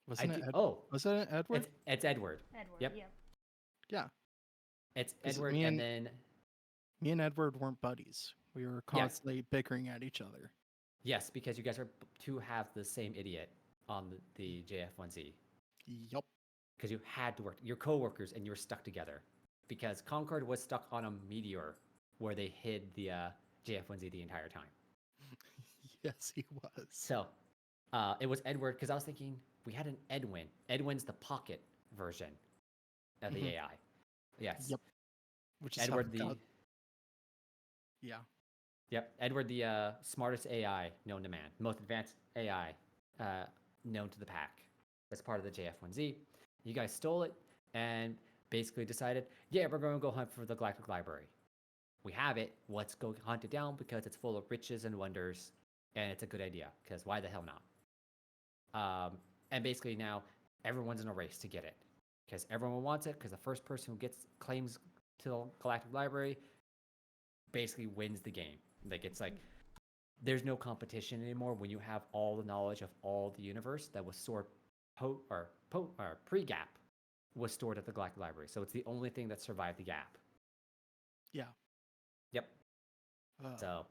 Wasn't it? Was it Edward? It's Edward. Edward. Yep. Yeah. It's Edward, and then me and Edward weren't buddies. We were constantly bickering at each other. Yes, because you guys are to have the same idiot on the JF-1Z. Yup. Because you had to work, you're co-workers, and you were stuck together. Because Concord was stuck on a meteor where they hid the JF-1Z the entire time. Yes, he was. So it was Edward, because I was thinking we had an Edwin. Edwin's the pocket version of the AI. Yes. Yep. Which is Edward Yeah. Yep. Edward, the smartest AI known to man, most advanced AI known to the pack. That's part of the JF-1Z. You guys stole it and basically decided, yeah, we're going to go hunt for the Galactic Library. We have it. Let's go hunt it down because it's full of riches and wonders, and it's a good idea, because why the hell not? And basically now everyone's in a race to get it, because everyone wants it, because the first person who gets claims to the Galactic Library basically wins the game. Like, it's like there's no competition anymore when you have all the knowledge of all the universe that was stored pre-gap was stored at the Galactic Library. So it's the only thing that survived the gap. Yeah. Yep. So.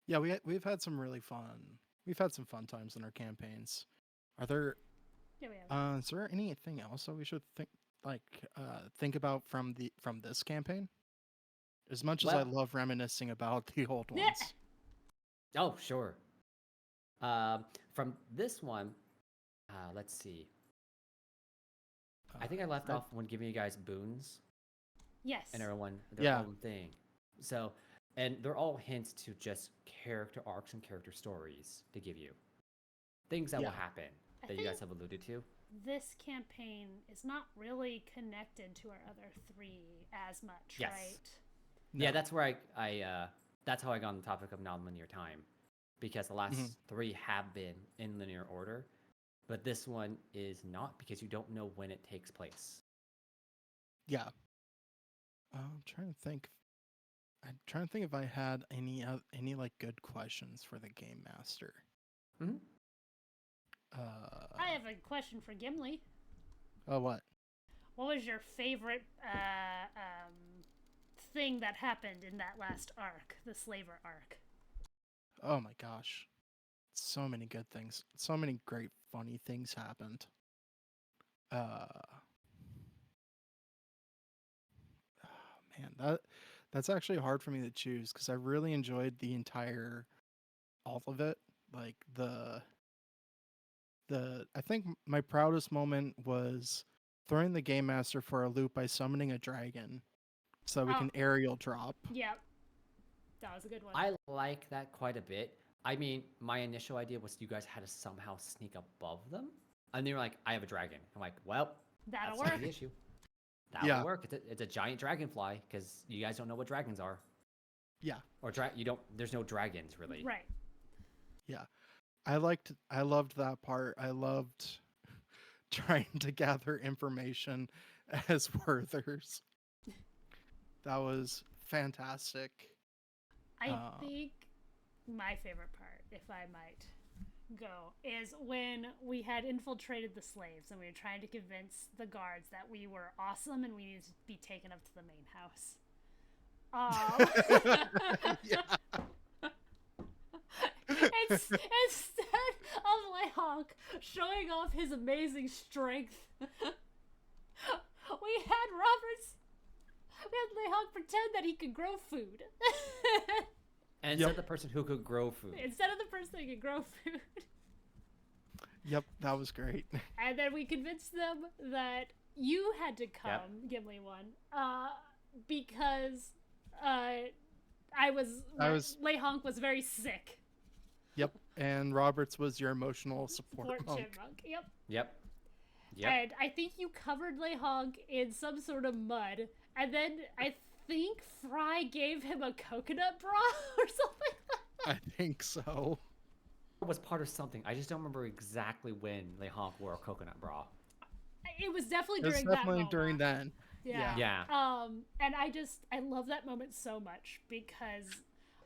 Yeah, we've had some really fun. We've had some fun times in our campaigns. Are there? Yeah, we have. Is there anything else that we should think about from this campaign? As much as I love reminiscing about the old ones. Oh, sure. From this one, let's see. I think I left off when giving you guys boons. Yes. And everyone their own thing. So, and they're all hints to just character arcs and character stories to give you. Things that will happen that you guys have alluded to. this campaign is not really connected to our other 3 as much, Yes. right? Yeah, that's where that's how I got on the topic of nonlinear time, because the last 3 have been in linear order, but this one is not because you don't know when it takes place. Yeah. I'm trying to think. I'm trying to think if I had any like good questions for the game master. Mm-hmm. I have a question for Gimli. Oh, what? What was your favorite thing that happened in that last arc, the slaver arc? Oh my gosh. So many good things. So many great funny things happened. Man, that's actually hard for me to choose because I really enjoyed the entire all of it. Like I think my proudest moment was throwing the game master for a loop by summoning a dragon so we can aerial drop. Yeah. That was a good one. I like that quite a bit. I mean, my initial idea was you guys had to somehow sneak above them, and they were like, "I have a dragon." I'm like, "Well, that'll that's work. not the issue. That'll work. It's a giant dragonfly because you guys don't know what dragons are. Yeah. Or you don't. There's no dragons really. Right. Yeah. I loved that part. I loved trying to gather information as Werthers. That was fantastic. I think my favorite part, if I might go, is when we had infiltrated the slaves and we were trying to convince the guards that we were awesome and we needed to be taken up to the main house. Instead of Lehawk showing off his amazing strength, we had Lehawk pretend that he could grow food. And instead of the person who could grow food. Instead of the person who could grow food. Yep, that was great. And then we convinced them that you had to come, GimliWon, because Lehonk was very sick. Yep, and Roberts was your emotional support monk. Chipmunk. Yep. Yep. And I think you covered Lehonk in some sort of mud, and then I think Fry gave him a coconut bra or something like that. I think so. It was part of something. I just don't remember exactly when Lehonk wore a coconut bra. It was definitely during that moment. During then. Yeah. And I love that moment so much because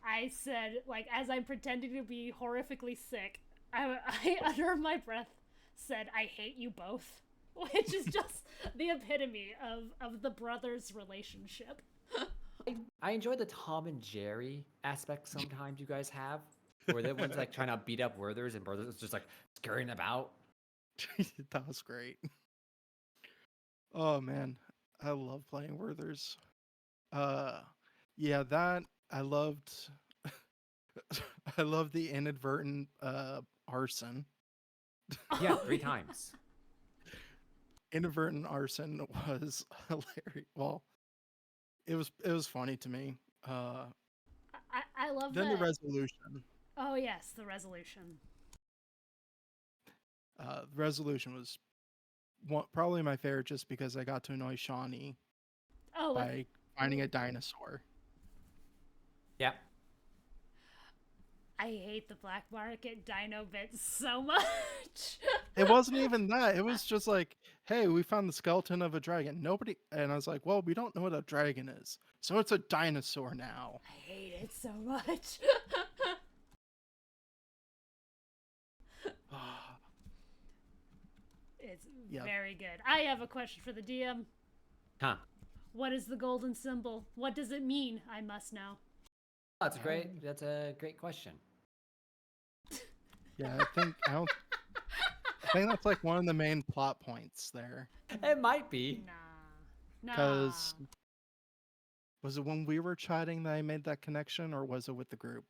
I said, like, as I'm pretending to be horrifically sick, I under my breath said, "I hate you both," which is just the epitome of the brothers' relationship. I enjoy the Tom and Jerry aspect sometimes you guys have, where the one's like trying to beat up Werthers and Werthers is just like scurrying about. That was great. Oh man, I love playing Werthers. Yeah, that I loved. I love the inadvertent arson. Yeah, 3 times. Inadvertent arson was hilarious. Well, it was funny to me. I love then the resolution. Oh yes, the resolution. The resolution was probably my favorite, just because I got to annoy Shawnee by finding a dinosaur. Yep. I hate the black market dino bit so much. It wasn't even that. It was just like, hey, we found the skeleton of a dragon. And I was like, well, we don't know what a dragon is, so it's a dinosaur now. I hate it so much. It's very good. I have a question for the DM. Huh. What is the golden symbol? What does it mean? I must know. That's great. That's a great question. Yeah, I think that's like one of the main plot points there. It might be. Nah. Because was it when we were chatting that I made that connection, or was it with the group?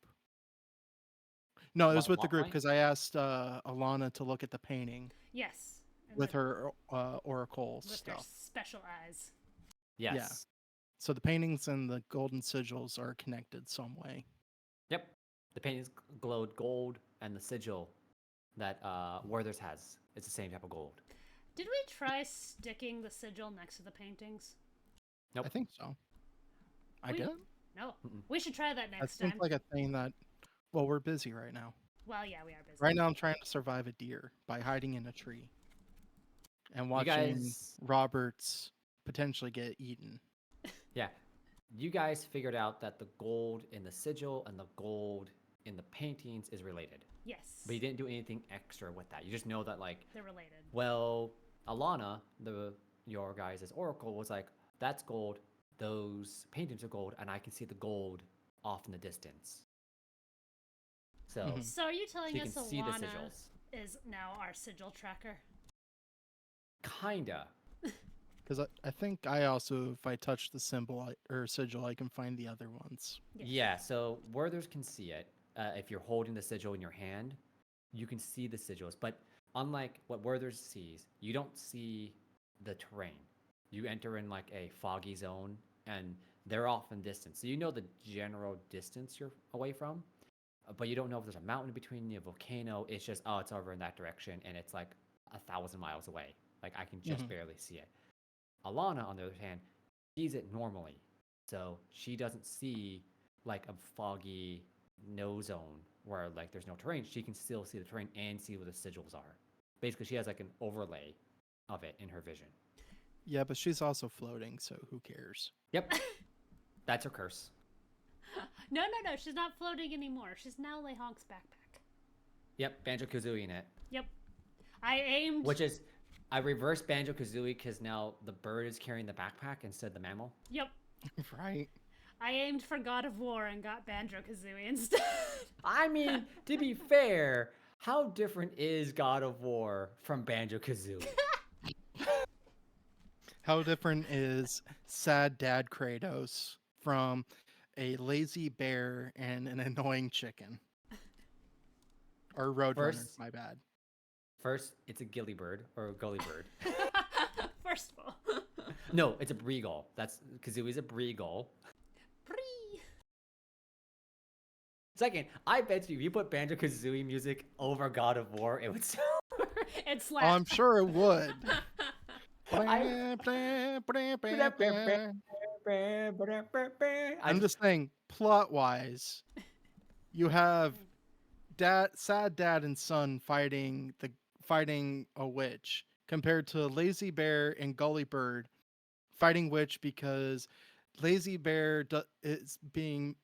No, it was with the group because I asked Alana to look at the painting. Yes. With her oracle stuff. Her special eyes. Yes. Yeah. So the paintings and the golden sigils are connected some way. Yep. The paintings glowed gold, and the sigil that Werthers has is the same type of gold. Did we try sticking the sigil next to the paintings? Nope. I think so. I We- didn't. No. Mm-mm. We should try that That next seems time. like a thing that. Well, we're busy right now. Well, yeah, we are busy. Right now, I'm trying to survive a deer by hiding in a tree and You watching guys, Roberts potentially get eaten. yeah, you guys figured out that the gold in the sigil and the gold in the paintings is related, Yes. but you didn't do anything extra with that. You just know that, like, They're related. well, Alana, your guys' oracle, was like, that's gold. Those paintings are gold, and I can see the gold off in the distance. So Mhm. So are you telling she us can see the Alana sigils. is now our sigil tracker? Kinda. Because I think I also, if I touch the symbol or sigil, I can find the other ones. Yes. Yeah, so Werther's can see it. If you're holding the sigil in your hand, you can see the sigils. But unlike what Werther's sees, you don't see the terrain. You enter in like a foggy zone, and they're off in distance. So you know the general distance you're away from, but you don't know if there's a mountain between you, a volcano. It's just, oh, it's over in that direction, and it's like 1,000 miles away. Like I can just Mhm. barely see it. Alana, on the other hand, sees it normally. So she doesn't see like a foggy no zone where like there's no terrain. She can still see the terrain and see where the sigils are. Basically, she has like an overlay of it in her vision. Yeah, but she's also floating, so who cares? Yep. That's her curse. No. She's not floating anymore. She's now Lehonk's backpack. Yep, Banjo Kazooie in it. Yep. I aimed. Which is, I reversed Banjo Kazooie because now the bird is carrying the backpack instead of the mammal. Yep. Right. I aimed for God of War and got Banjo Kazooie instead. I mean, to be fair, how different is God of War from Banjo Kazooie? How different is sad dad Kratos from a lazy bear and an annoying chicken? Or roadrunner, First- my bad. First, it's a gilly bird or a gully bird. First of all. No, it's a breegull. That's Kazooie's a breegull. Bree. Second, I bet you if you put Banjo Kazooie music over God of War, it would sound. It Oh, slaps. I'm sure it would. I- I'm just saying, plot-wise, you have sad dad and son fighting a witch, compared to lazy bear and gully bird fighting witch because lazy bear is being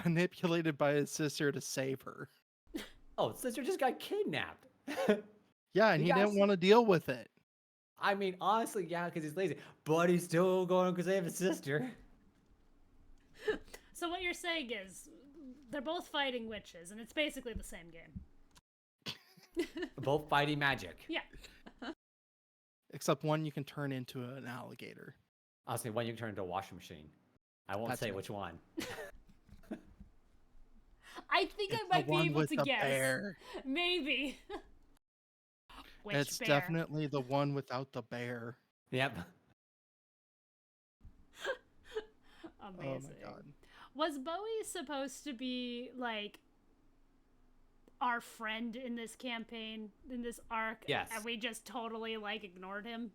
manipulated by his sister to save her. Oh, sister just got kidnapped. Yeah, and He he got didn't want to deal with it. I mean, honestly, yeah, because he's lazy, but he's still going to save his sister. So what you're saying is they're both fighting witches, and it's basically the same game. Both fighting magic. Yeah. Except one you can turn into an alligator. I'll say one you can turn into a washing machine. I won't That's say it. which one. I think It's I might the be one able with to the guess. bear. Maybe. Which It's bear? definitely the one without the bear. Yep. Amazing. Oh my god. Was Bowie supposed to be like our friend in this campaign, in this arc? Yes. And we just totally like ignored him?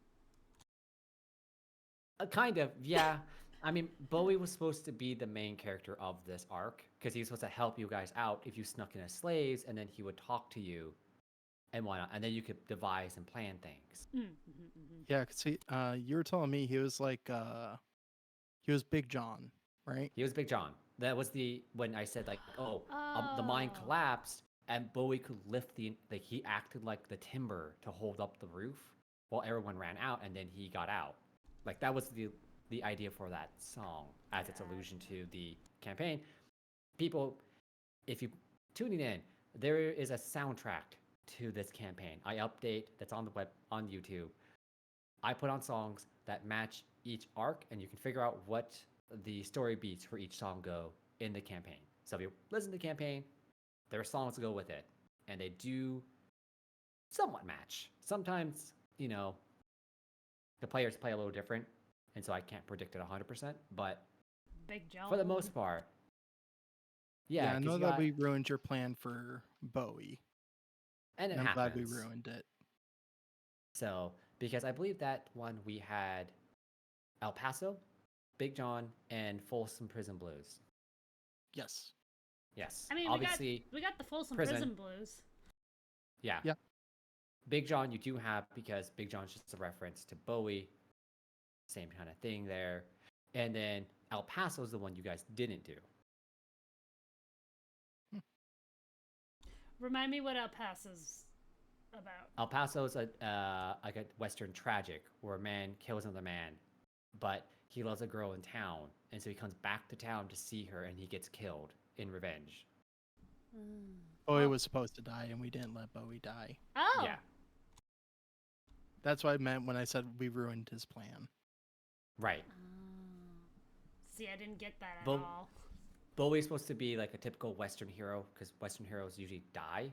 Kind of, yeah. I mean, Bowie was supposed to be the main character of this arc because he was supposed to help you guys out if you snuck in as slaves, and then he would talk to you and whatnot, and then you could devise and plan things. Yeah, cause you were telling me he was like he was Big John, right? He was Big John. That was when I said like, the mine Oh. collapsed and Bowie could lift like he acted like the timber to hold up the roof while everyone ran out, and then he got out. Like that was the idea for that song as its allusion to the campaign. People, if you tuning in, there is a soundtrack to this campaign. I update that's on the web on YouTube. I put on songs that match each arc, and you can figure out what the story beats for each song go in the campaign. So if you listen to the campaign, there are songs to go with it, and they do somewhat match. Sometimes, the players play a little different, and so I can't predict it 100%, but Big John. for the most part, Yeah, I 'cause know you that got- we ruined your plan for Bowie. and it And I'm glad we happens. ruined it. So because I believe that one we had El Paso, Big John, and Folsom Prison Blues. Yes. Yes, I mean, obviously we got the Folsom prison. Prison Blues. Yeah. Yeah. Big John you do have because Big John's just a reference to Bowie. Same kind of thing there. And then El Paso is the one you guys didn't do. Remind me what El Paso's about. El Paso is like a Western tragic where a man kills another man, but he loves a girl in town, and so he comes back to town to see her, and he gets killed in revenge. Bowie was supposed to die, and we didn't let Bowie die. Oh. Yeah. That's what I meant when I said we ruined his plan. Right. See, I didn't get that at Bo- all. Bowie's supposed to be like a typical Western hero because Western heroes usually die.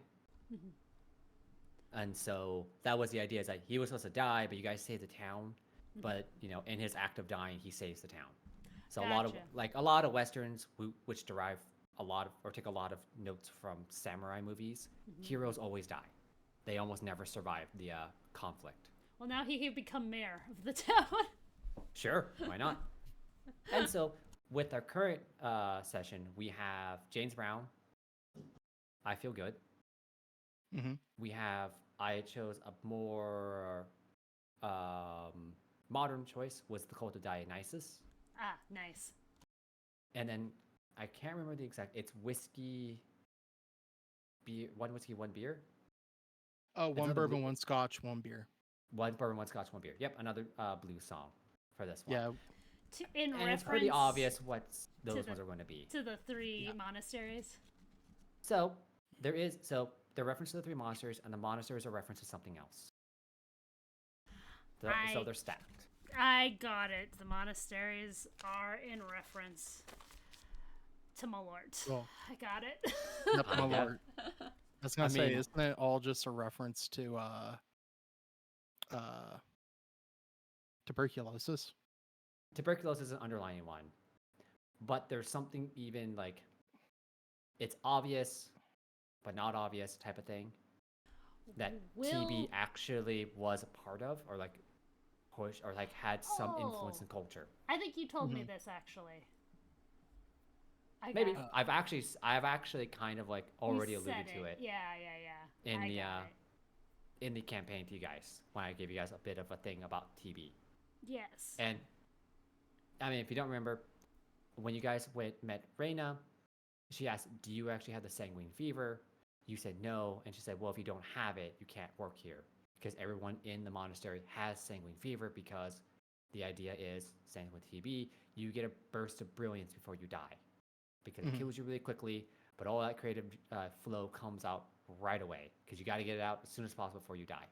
And so that was the idea, is like he was supposed to die, but you guys saved the town. But in his act of dying, he saves the town. So Gotcha. a lot of Westerns which derive a lot of, or take a lot of notes from samurai movies, heroes always die. They almost never survive the conflict. Well, now he can become mayor of the town. Sure, why not? And so with our current session, we have James Brown. I Feel Good. We have, I chose a more modern choice, was The Cult of Dionysus. Ah, nice. And then I can't remember the exact, it's whiskey, beer, one whiskey, one beer. Oh, one bourbon, one scotch, one beer. One bourbon, one scotch, one beer. Yep, another blues song for this one. Yeah. In and reference, it's pretty obvious what those ones are going to be. To the three monasteries. So they're reference to the three monasteries, and the monasteries are reference to something else. So they're stacked. I got it. The monasteries are in reference to Malort. Well, I got it. Yep, Malort. I was gonna say, isn't it all just a reference to tuberculosis? Tuberculosis is an underlying one, but there's something even like it's obvious, but not obvious type of thing that TB actually was a part of, or like push, or like had some influence in culture. I think you told me this actually. Maybe I've actually kind of like already alluded to it. Yeah. In the campaign to you guys when I gave you guys a bit of a thing about TB. Yes. And I mean, if you don't remember, when you guys met Reina, she asked, "Do you actually have the sanguine fever?" You said no, and she said, "Well, if you don't have it, you can't work here because everyone in the monastery has sanguine fever because the idea is, same with TB, you get a burst of brilliance before you die because it kills you really quickly, but all that creative flow comes out right away because you got to get it out as soon as possible before you die."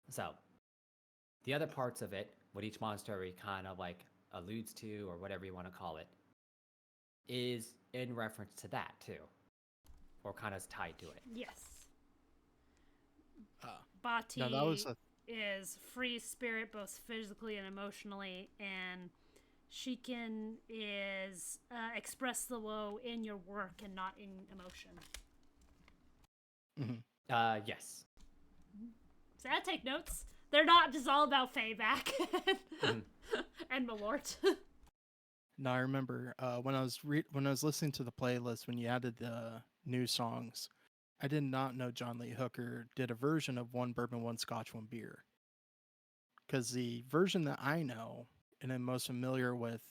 So the other parts of it, what each monastery kind of like alludes to, or whatever you want to call it, is in reference to that too, or kind of tied to it. Yes. Bati is free spirit both physically and emotionally, and Shiken is express the woe in your work and not in emotion. Yes. So I take notes. They're not just all about Fayback and Malort. No, I remember when I was listening to the playlist when you added the new songs, I did not know John Lee Hooker did a version of One Bourbon, One Scotch, One Beer. Because the version that I know and am most familiar with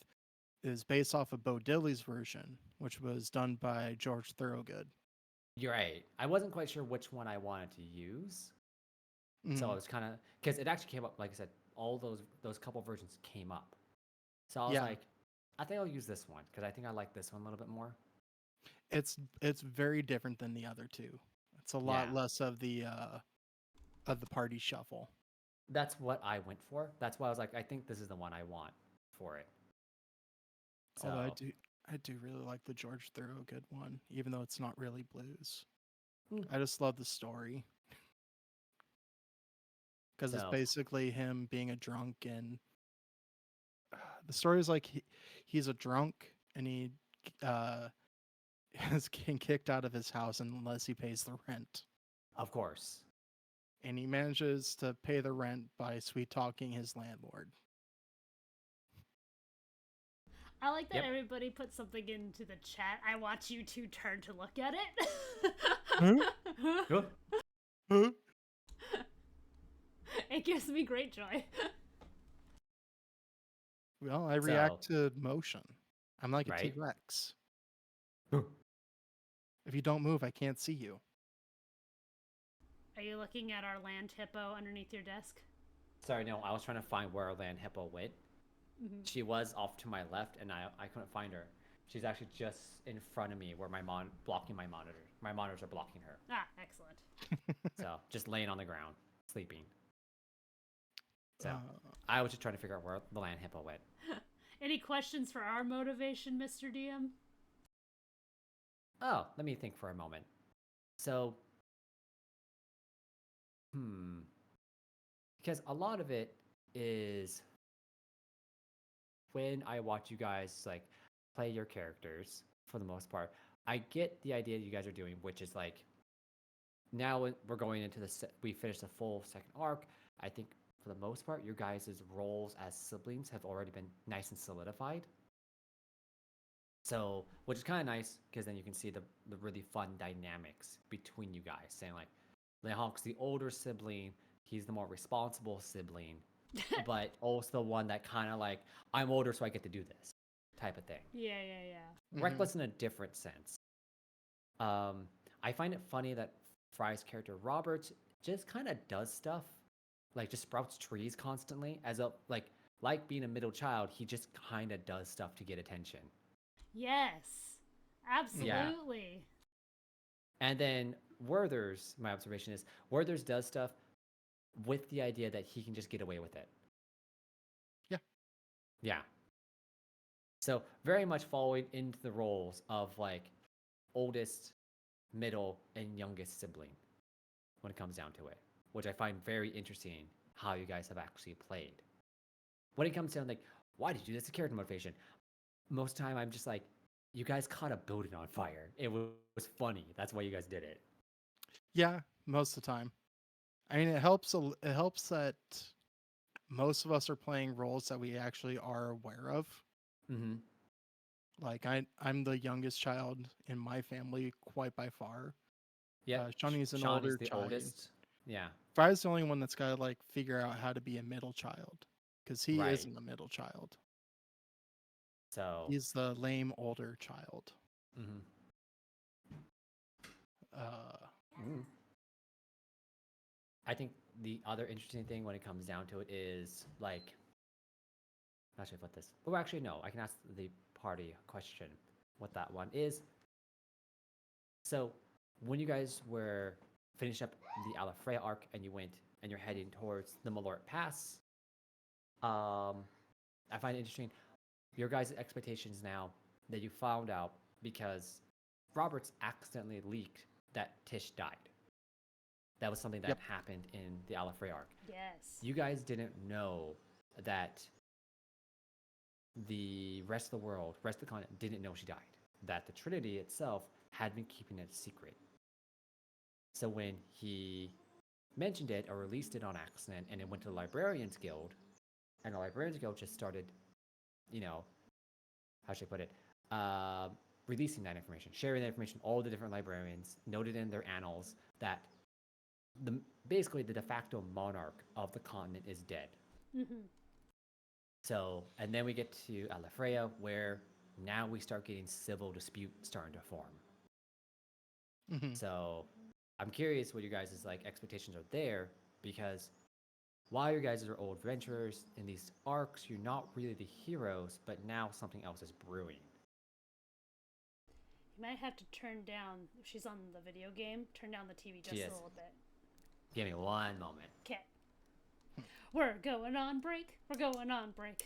is based off of Bo Diddley's version, which was done by George Thorogood. You're right. I wasn't quite sure which one I wanted to use. So I was kind of, because it actually came up, like I said, all those couple versions came up. So I was like, I think I'll use this one because I think I like this one a little bit more. It's very different than the other two. It's a lot less of the party shuffle. That's what I went for. That's why I was like, I think this is the one I want for it. So, although I do really like the George Thorogood one, even though it's not really blues. I just love the story. Because it's basically him being a drunk, and the story is like he's a drunk and he is getting kicked out of his house unless he pays the rent. Of course. and he manages to pay the rent by sweet talking his landlord. I like that Yep. everybody put something into the chat. I watch you two turn to look at it. Huh? Huh? It gives me great joy. Well, I react to motion. I'm like a Right? T-Rex. If you don't move, I can't see you. Are you looking at our land hippo underneath your desk? Sorry, no, I was trying to find where our land hippo went. Mm-hmm. She was off to my left, and I couldn't find her. She's actually just in front of me where blocking my monitor. My monitors are blocking her. Ah, excellent. So just laying on the ground, sleeping. So I was just trying to figure out where the land hippo went. Any questions for our motivation, Mr. DM? Oh, let me think for a moment. So, because a lot of it is when I watch you guys like play your characters for the most part, I get the idea you guys are doing, which is like now we're going into we finished the full second arc. I think for the most part, your guys' roles as siblings have already been nice and solidified. So, which is kind of nice because then you can see the really fun dynamics between you guys. Saying like, Lehonk's the older sibling, he's the more responsible sibling, but also the one that kind of like, I'm older, so I get to do this type of thing. Yeah. Mhm. Reckless in a different sense. I find it funny that Fry's character Robert just kind of does stuff, like just sprouts trees constantly, as a like being a middle child. He just kind of does stuff to get attention. Yes, absolutely. Yeah. And then Werther's, my observation is Werther's does stuff with the idea that he can just get away with it. Yeah. Yeah. So very much following into the roles of like oldest, middle, and youngest sibling when it comes down to it, which I find very interesting how you guys have actually played. When it comes down like, why did you do this? It's a character motivation. Most of the time I'm just like, you guys caught a building on fire. It was funny. That's why you guys did it. Yeah, most of the time. I mean, it helps. It helps that most of us are playing roles that we actually are aware of. Mm-hmm. Like I'm the youngest child in my family, quite by far. Yeah, Shawnee's an Shawnee older the child. oldest. Yeah. Fry's the only one that's got to like figure out how to be a middle child, because he Right. isn't a middle child. So He's the lame older child. Mm-hmm. I think the other interesting thing when it comes down to it is like, how should I put this? Oh, actually, no. I can ask the party a question. What that one is. So, when you guys were finished up the Alafreya arc and you went and you're heading towards the Malort Pass, I find it interesting your guys' expectations now that you found out because Roberts accidentally leaked that Tish died. That was something that happened in the Alafrey arc. Yes. You guys didn't know that the rest of the world, rest of the continent, didn't know she died. That the Trinity itself had been keeping it a secret. So when he mentioned it or released it on accident and it went to the Librarians Guild, and the Librarians Guild just started, you know, how should I put it? Releasing that information, sharing that information, all the different librarians noted in their annals that basically the de facto monarch of the continent is dead. Mm-hmm. So, and then we get to Alafreya, where now we start getting civil dispute starting to form. Mm-hmm. So, I'm curious what your guys' like expectations are there, because while you guys are old adventurers in these arcs, you're not really the heroes, but now something else is brewing. You might have to turn down, if she's on the video game, turn down the TV just a little bit. Give me one moment. Okay. We're going on break. We're going on break.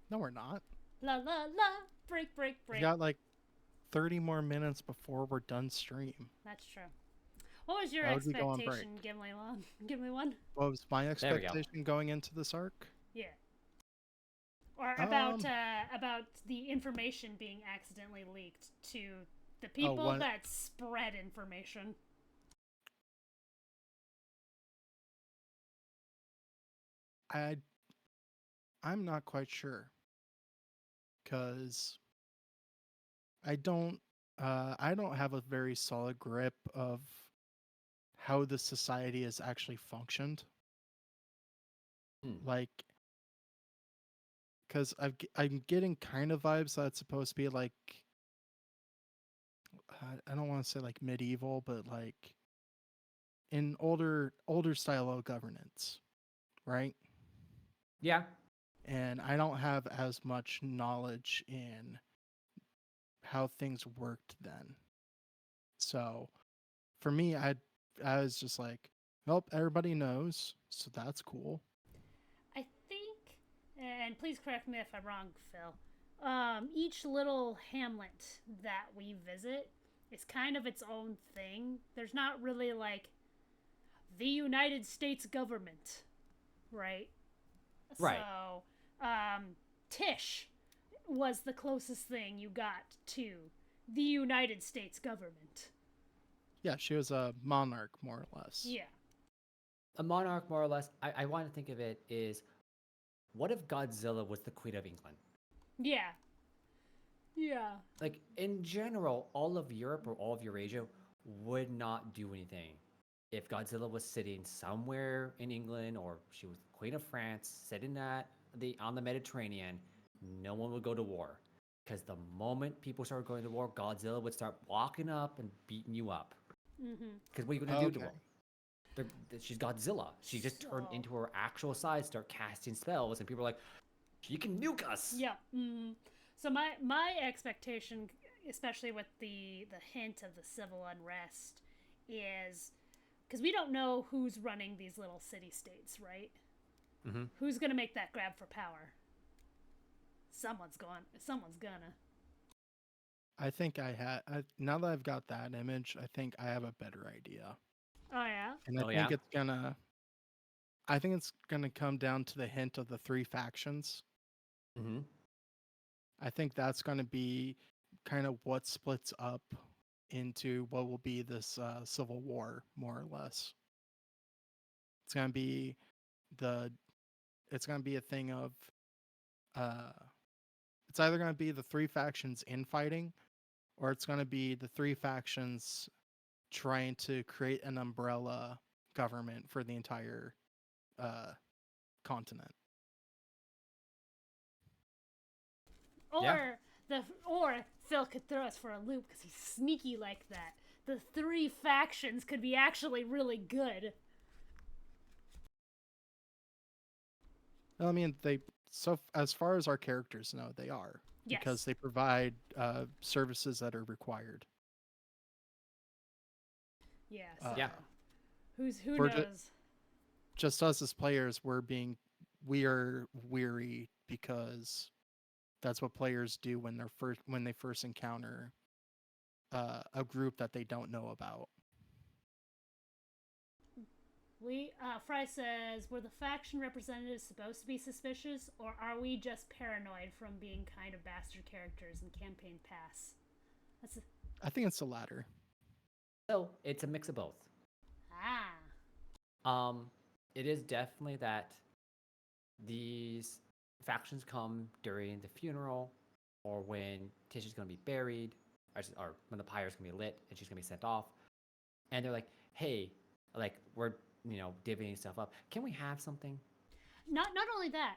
No, we're not. La la la. Break, break, break. We got like 30 more minutes before we're done stream. That's true. What was your expectation, GimliWon? GimliWon? What was my expectation going into this arc? Yeah. Or about the information being accidentally leaked to the people that spread information. I I'm not quite sure because I don't I don't have a very solid grip of how the society has actually functioned. Hmm. Like, because I'm getting kind of vibes that it's supposed to be like I don't want to say like medieval, but like in older style of governance, right? Yeah. And I don't have as much knowledge in how things worked then. So for me, I was just like, well, everybody knows, so that's cool. I think, and please correct me if I'm wrong, Phil. Each little hamlet that we visit is kind of its own thing. There's not really like the United States government, right? Right. So, Tish was the closest thing you got to the United States government. Yeah, she was a monarch more or less. Yeah. A monarch, more or less. I want to think of it is, what if Godzilla was the Queen of England? Yeah. Yeah. Like in general, all of Europe or all of Eurasia would not do anything if Godzilla was sitting somewhere in England or she was Queen of France sitting at the on the Mediterranean. No one would go to war because the moment people started going to war, Godzilla would start walking up and beating you up. Mm-hmm. Because what are you gonna do to Okay. him? She's Godzilla. She just turned So- into her actual size, start casting spells, and people are like, "She can nuke us." Yeah. Mm-hmm. So my expectation, especially with the hint of the civil unrest, is because we don't know who's running these little city states, right? Mm-hmm. Who's gonna make that grab for power? Someone's going. Someone's gonna. I think now that I've got that image, I think I have a better idea. Oh yeah. And Oh yeah. I think it's gonna come down to the hint of the three factions. Mm-hmm. I think that's gonna be kind of what splits up into what will be this civil war, more or less. It's gonna be the it's gonna be a thing of uh it's either gonna be the three factions infighting, or it's gonna be the three factions trying to create an umbrella government for the entire uh, continent. Or Yeah. or Phil could throw us for a loop because he's sneaky like that. The three factions could be actually really good. I mean, as far as our characters know, they are because Yes. they provide services that are required. Yeah. Uh, So Yeah. who we're knows? just us as players, we are weary because that's what players do when they first encounter a group that they don't know about. Fry says, were the faction representatives supposed to be suspicious, or are we just paranoid from being kind of bastard characters in campaign pass? That's a, I think it's the latter. So it's a mix of both. Um, it is definitely that these factions come during the funeral, or when Tish is going to be buried, or when the pyre's going to be lit and she's going to be sent off, and they're like, "Hey, like we're divvying stuff up. Can we have something?" not only that.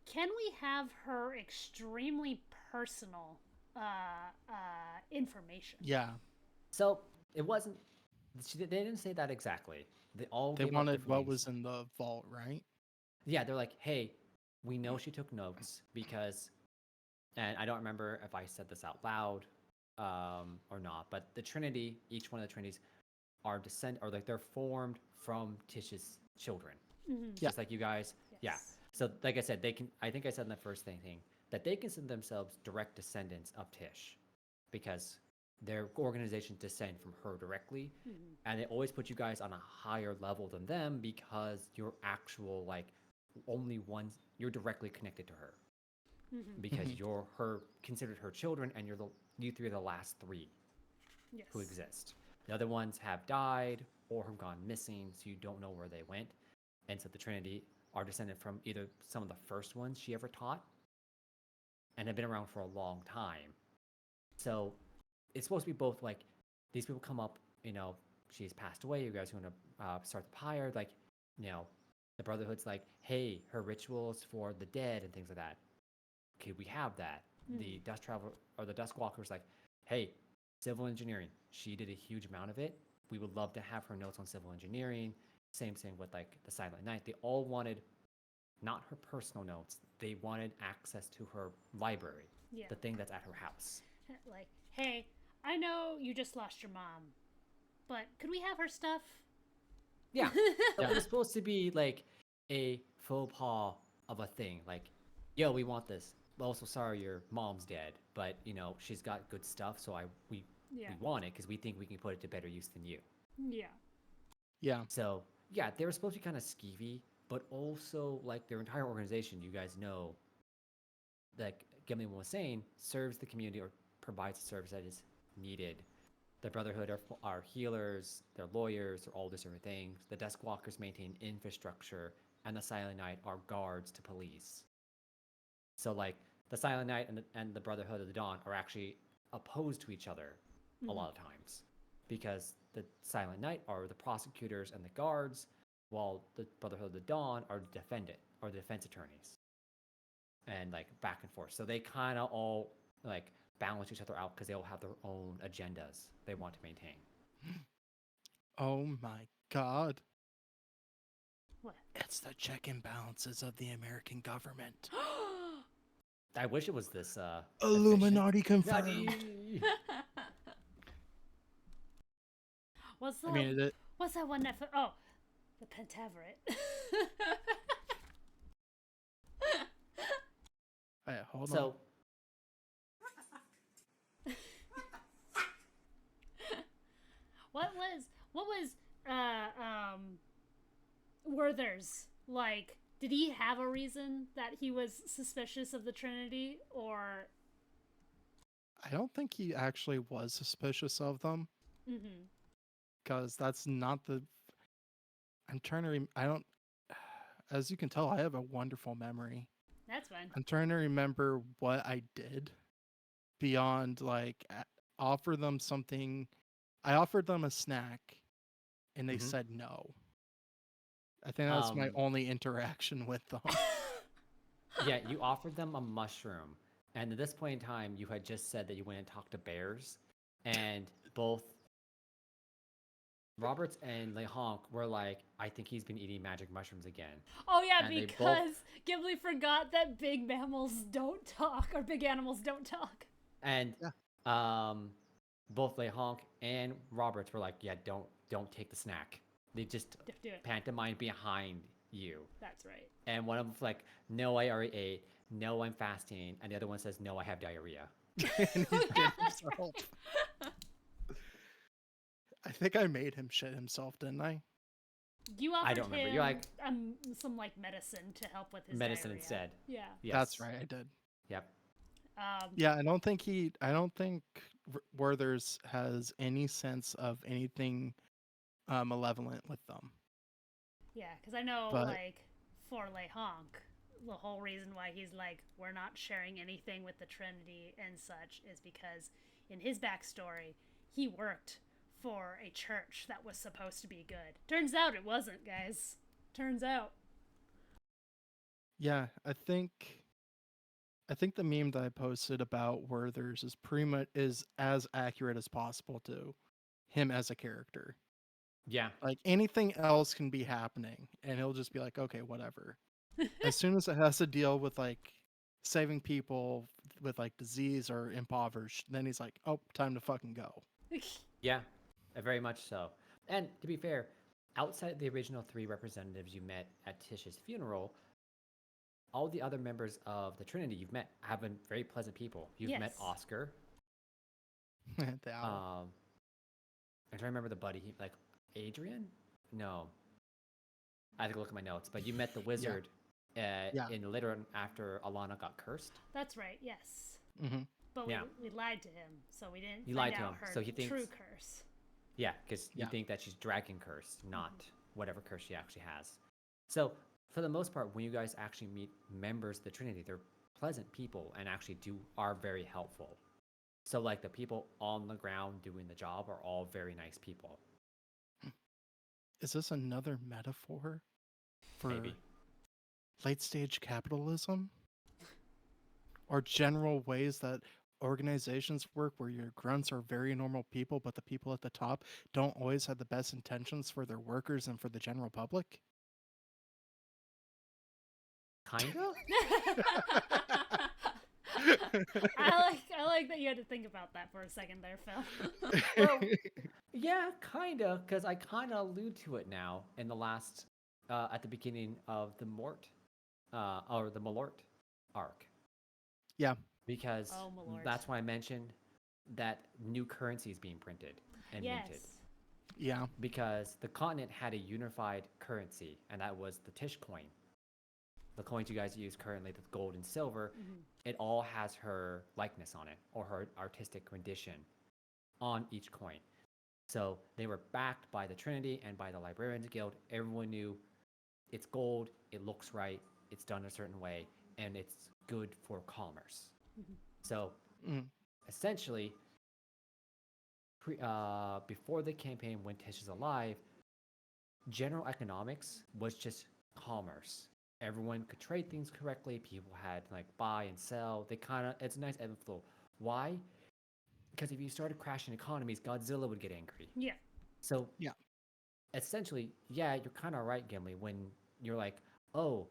Can we have her extremely personal information? Yeah, So it wasn't. They didn't say that exactly. They all they gave up wanted different what things. was in the vault, right? Yeah, they're like, "Hey, we know she took notes because," and I don't remember if I said this out loud or not, but the Trinity, each one of the Trinities, are like they're formed from Tish's children, Mm-hmm. Yeah. just like you guys. Yes. Yeah. So, like I said, they can. I think I said in the first thing that they consider themselves direct descendants of Tish, because their organizations descend from her directly, Mm-hmm. and they always put you guys on a higher level than them because you're actual like only ones. You're directly connected to her Mm-hmm. because Mhm. you're considered her children, and you three are the last three Yes. who exist. The other ones have died or have gone missing, so you don't know where they went. And so the Trinity are descended from either some of the first ones she ever taught and have been around for a long time. So it's supposed to be both like these people come up, she's passed away, you guys want to start the pyre, like, the Brotherhood's like, hey, her rituals for the dead and things like that. Could we have that? The Dust Traveler or the Dusk Walker's like, hey, civil engineering. She did a huge amount of it. We would love to have her notes on civil engineering. Same thing with like the Silent Night. They all wanted not her personal notes. They wanted access to her library, the thing that's at her house. Like, hey, I know you just lost your mom, but could we have her stuff? Yeah. So it was supposed to be like a faux pas of a thing. Like, yo, we want this. Also, sorry, your mom's dead, but she's got good stuff, so we want it because we think we can put it to better use than you. Yeah. So yeah, they were supposed to be kind of skeevy, but also like their entire organization, you guys know, like GimliWon was saying, serves the community or provides a service that is needed. The Brotherhood are healers, they're lawyers, they're all these different things. The Desk Walkers maintain infrastructure, and the Silent Night are guards to police. So like the Silent Night and the Brotherhood of the Dawn are actually opposed to each other a lot of times, because the Silent Night are the prosecutors and the guards, while the Brotherhood of the Dawn are the defense attorneys, and like back and forth. So they kind of all like balance each other out because they all have their own agendas they want to maintain. Oh my god. What? It's the check and balances of the American government. I wish it was this Illuminati confirmed. What's I mean, what's that one Netflix? Oh, the Pentaveret. yeah, hold on. So what was Werther's like? Did he have a reason that he was suspicious of the Trinity, or? I don't think he actually was suspicious of them. Because that's not the. I'm trying to. I don't. As you can tell, I have a wonderful memory. That's fine. I'm trying to remember what I did beyond like offer them something. I offered them a snack, and they said no. I think that's my only interaction with them. Yeah, you offered them a mushroom, and at this point in time, you had just said that you went and talked to bears, and both Roberts and Lehonk were like, I think he's been eating magic mushrooms again. Oh yeah, and because Gimli forgot that big mammals don't talk, or big animals don't talk. And both Lehonk and Roberts were like, yeah, don't take the snack. They just pantomime behind you. That's right. And one of them's like, no, I already ate. No, I'm fasting. And the other one says, no, I have diarrhea. And he shit himself. I think I made him shit himself, didn't I? You offered I don't remember. him You're like, some like medicine to help with his medicine diarrhea. instead. Yeah. Yes. That's right, I did. Yep. Yeah, I don't think Werther's has any sense of anything malevolent with them. Yeah, because I know, like, for Lehonk, the whole reason why he's like, we're not sharing anything with the Trinity and such is because in his backstory, he worked for a church that was supposed to be good. Turns out it wasn't, guys. Turns out. Yeah, I think the meme that I posted about Werther's is pretty much as accurate as possible to him as a character. Yeah. Like anything else can be happening and he'll just be like, okay, whatever. As soon as it has to deal with like saving people with like disease or impoverished, then he's like, oh, time to fucking go. Yeah, very much so. And to be fair, outside the original 3 representatives you met at Tish's funeral, all the other members of the Trinity you've met have been very pleasant people. You've met Oscar. I'm trying to remember the buddy. Like Adrian? No. I have to look at my notes. But you met the wizard in later after Alana got cursed. That's right. Yes. Mm-hmm. But we lied to him, so we didn't. You find lied to out him, her so he thinks true curse. Yeah, because you think that she's dragon cursed, not whatever curse she actually has. So for the most part, when you guys actually meet members of the Trinity, they're pleasant people and actually are very helpful. So like the people on the ground doing the job are all very nice people. Is this another metaphor for Maybe. late stage capitalism? Or general ways that organizations work where your grunts are very normal people, but the people at the top don't always have the best intentions for their workers and for the general public? Kinda? I like that you had to think about that for a second there, Phil. Well, yeah, kinda, because I kinda allude to it now in the last, at the beginning of the or the Malort arc. Yeah. Because Oh, my lord. that's why I mentioned that new currency is being printed and minted. Yes. Yeah. Because the continent had a unified currency, and that was the Tish coin. The coins you guys use currently, the gold and silver, it all has her likeness on it, or her artistic rendition on each coin. So they were backed by the Trinity and by the Librarians Guild. Everyone knew it's gold, it looks right, it's done a certain way, and it's good for commerce. So essentially, before the campaign, when Tish is alive, general economics was just commerce. Everyone could trade things correctly. People had like buy and sell. It's a nice ebb and flow. Why? Because if you started crashing economies, Godzilla would get angry. Yeah. So Yeah. essentially, yeah, you're kind of right, Gimli, when you're like, oh,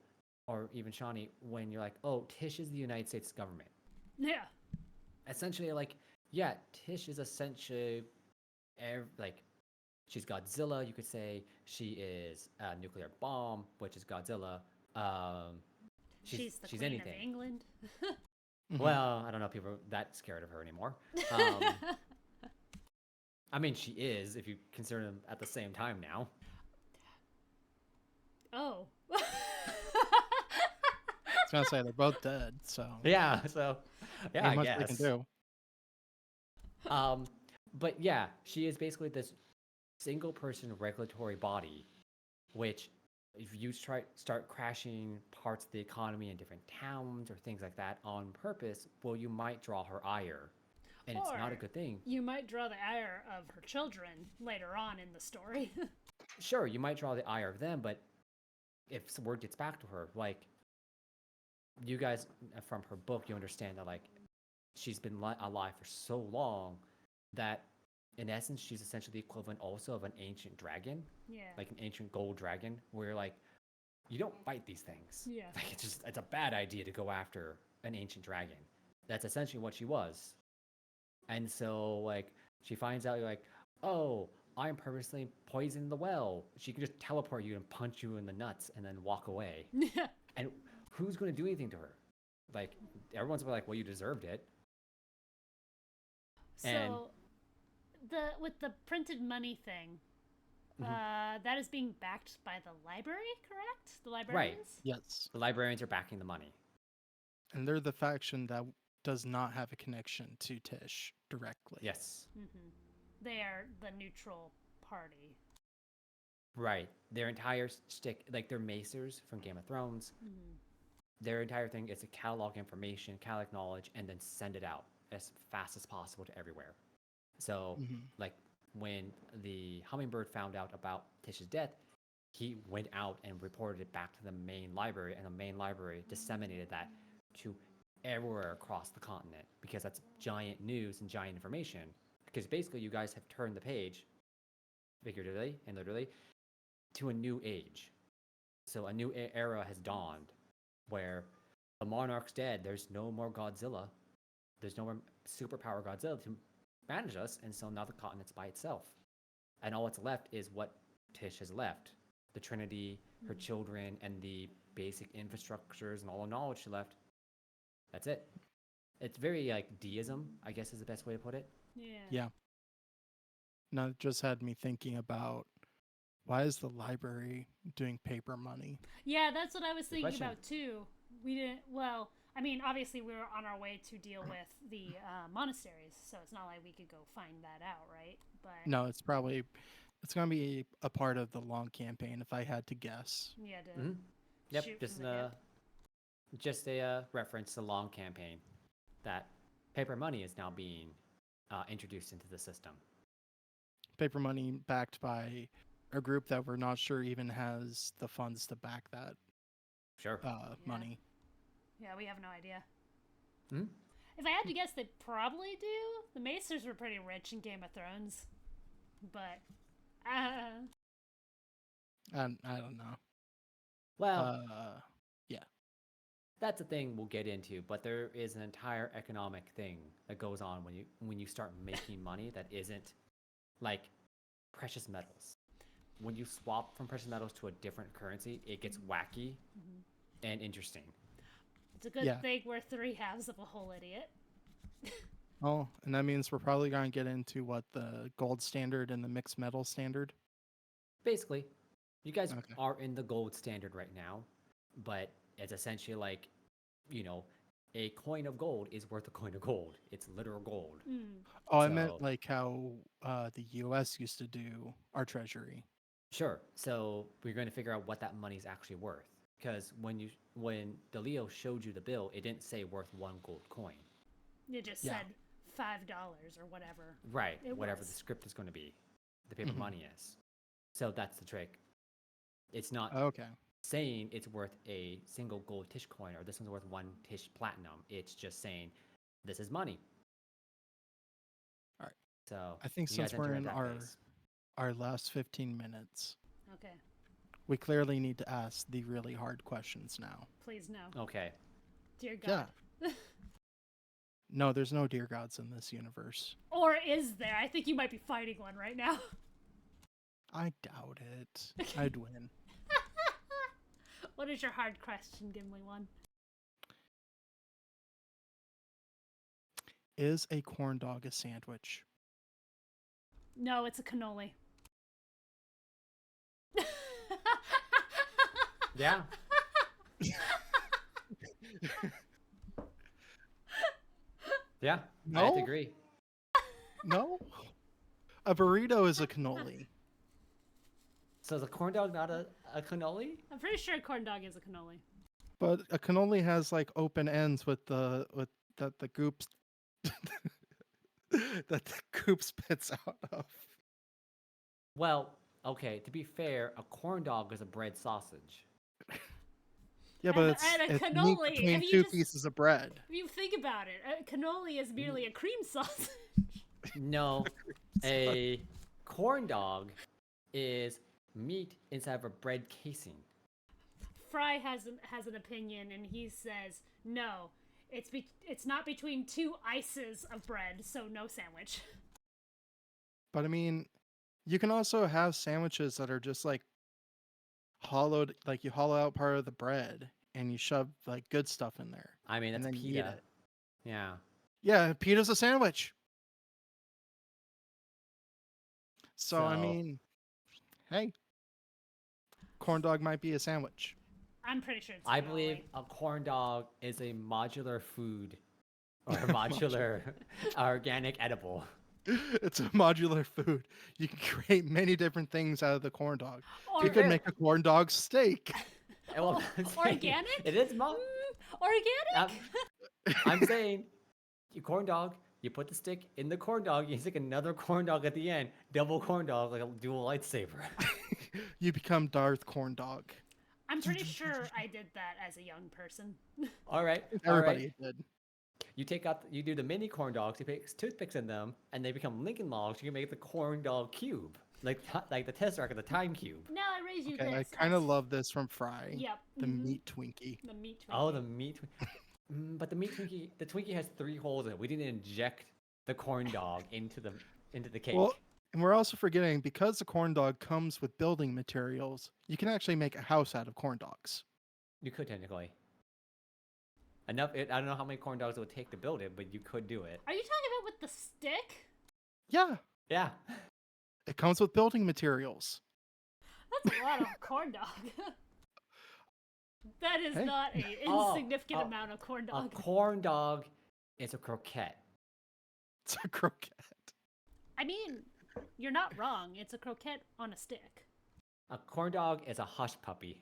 or even Shawnee, when you're like, oh, Tish is the United States government. Yeah. Essentially, like, yeah, Tish is essentially like, she's Godzilla, you could say. She is a nuclear bomb, which is Godzilla. She's the Queen anything. of England. Well, I don't know if people are that scared of her anymore. I mean, she is, if you consider them at the same time now. Oh. I was gonna say they're both dead, so Yeah, so yeah, ain't much I guess. they can do. But yeah, she is basically this single person regulatory body, which if you start crashing parts of the economy in different towns or things like that on purpose, well, you might draw her ire, and it's not a good thing. You might draw the ire of her children later on in the story. Sure, you might draw the ire of them, but if word gets back to her, like, you guys from her book, you understand that like she's been alive for so long that in essence she's essentially the equivalent also of an ancient dragon. Yeah. Like an ancient gold dragon, where like you don't fight these things. Yeah. Like it's a bad idea to go after an ancient dragon. That's essentially what she was. And so like she finds out, you're like, oh, I'm purposely poisoning the well. She can just teleport you and punch you in the nuts and then walk away. And who's going to do anything to her? Like, everyone's like, well, you deserved it. So, with the printed money thing, that is being backed by the library, correct? The librarians? Right. Yes. The librarians are backing the money. And they're the faction that does not have a connection to Tish directly. Yes. They are the neutral party. Right. Their entire stick, like they're macers from Game of Thrones. Their entire thing is to catalog information, catalog knowledge, and then send it out as fast as possible to everywhere. So, like, when the Hummingbird found out about Tish's death, he went out and reported it back to the main library, and the main library disseminated that to everywhere across the continent, because that's giant news and giant information. Because basically, you guys have turned the page, figuratively and literally, to a new age. So a new era has dawned, where the monarch's dead. There's no more Godzilla. There's no more superpower Godzilla to manage us, and so now the continent's by itself. And all that's left is what Tish has left. The Trinity, her children, and the basic infrastructures and all the knowledge she left. That's it. It's very, like, deism, I guess is the best way to put it. Yeah. Now it just had me thinking about, why is the library doing paper money? Yeah, that's what I was thinking question. about too. We didn't, well, I mean, obviously we were on our way to deal with the monasteries, so it's not like we could go find that out, right? But No, it's going to be a part of the long campaign if I had to guess. yeah, Yep, shoot from the hip. just a reference to long campaign that paper money is now being introduced into the system. Paper money backed by a group that we're not sure even has the funds to back that Sure. money. Yeah, we have no idea. Hmm? If I had to guess, they probably do. The Macers were pretty rich in Game of Thrones, but I don't know. Well, yeah. that's a thing we'll get into, but there is an entire economic thing that goes on when you start making money that isn't like precious metals. When you swap from precious metals to a different currency, it gets wacky and interesting. it's a good thing we're three halves of a whole idiot. Oh, and that means we're probably going to get into what the gold standard and the mixed metal standard. Basically, you guys are in the gold standard right now, but it's essentially like, a coin of gold is worth a coin of gold. It's literal gold. Oh, I meant like how the U.S. used to do our treasury. Sure. So we're going to figure out what that money is actually worth. Because when DeLeo showed you the bill, it didn't say worth one gold coin. It just said $5 or whatever. Right. Whatever the script is going to be, the paper money is. So that's the trick. It's not saying it's worth a single gold Tish coin or this one's worth one Tish platinum. It's just saying this is money. All right. So I think since we're in our last 15 minutes, okay, we clearly need to ask the really hard questions now. Please no. Okay. Dear God. Yeah. No, there's no dear gods in this universe. Or is there? I think you might be fighting one right now. I doubt it. I'd win. What is your hard question, GimliWon? Is a corn dog a sandwich? No, it's a cannoli. Yeah. Yeah, No? I have to agree. No? A burrito is a cannoli. So is a corn dog not a cannoli? I'm pretty sure a corn dog is a cannoli. But a cannoli has like open ends with the goop that the goop spits out of. Well, okay, to be fair, a corn dog is a bread sausage. Yeah, but it's meat between two pieces of bread. If you think about it, a cannoli is merely a cream sausage. No, a corn dog is meat inside of a bread casing. Fry has an opinion, and he says no. It's not between two ices of bread, so no sandwich. But I mean, you can also have sandwiches that are just like hollowed, like you hollow out part of the bread and you shove like good stuff in there. I mean, that's and then pita. You eat it. Yeah. Yeah, pita's a sandwich. So I mean, hey, corn dog might be a sandwich. I'm pretty sure it's I believe a corn dog is a modular food or a modular organic edible. It's a modular food. You can create many different things out of the corn dog. Or you could make a corn dog steak. Well, organic? It is organic? I'm saying, you corn dog, you put the stick in the corn dog, you stick another corn dog at the end, double corn dog, like a dual lightsaber. You become Darth Corn Dog. I'm pretty sure I did that as a young person. All right. Everybody did. You do the mini corn dogs, you put toothpicks in them, and they become Lincoln logs. You can make the corn dog cube, like the Tesseract of the time cube. Now I raise you this. this. I kind of love this from Fry. Yep. The meat Twinkie. The meat Twinkie. Oh, the meat. But the meat Twinkie, the Twinkie has 3 holes in it. We didn't inject the corn dog into the cake. Well, and we're also forgetting, because the corn dog comes with building materials, you can actually make a house out of corn dogs. You could technically. I don't know how many corn dogs it would take to build it, but you could do it. Are you talking about with the stick? Yeah. Yeah. It comes with building materials. That's a lot of corn dog. That is not an insignificant amount of corn dog. A corn dog is a croquette. It's a croquette. I mean, you're not wrong. It's a croquette on a stick. A corn dog is a hush puppy.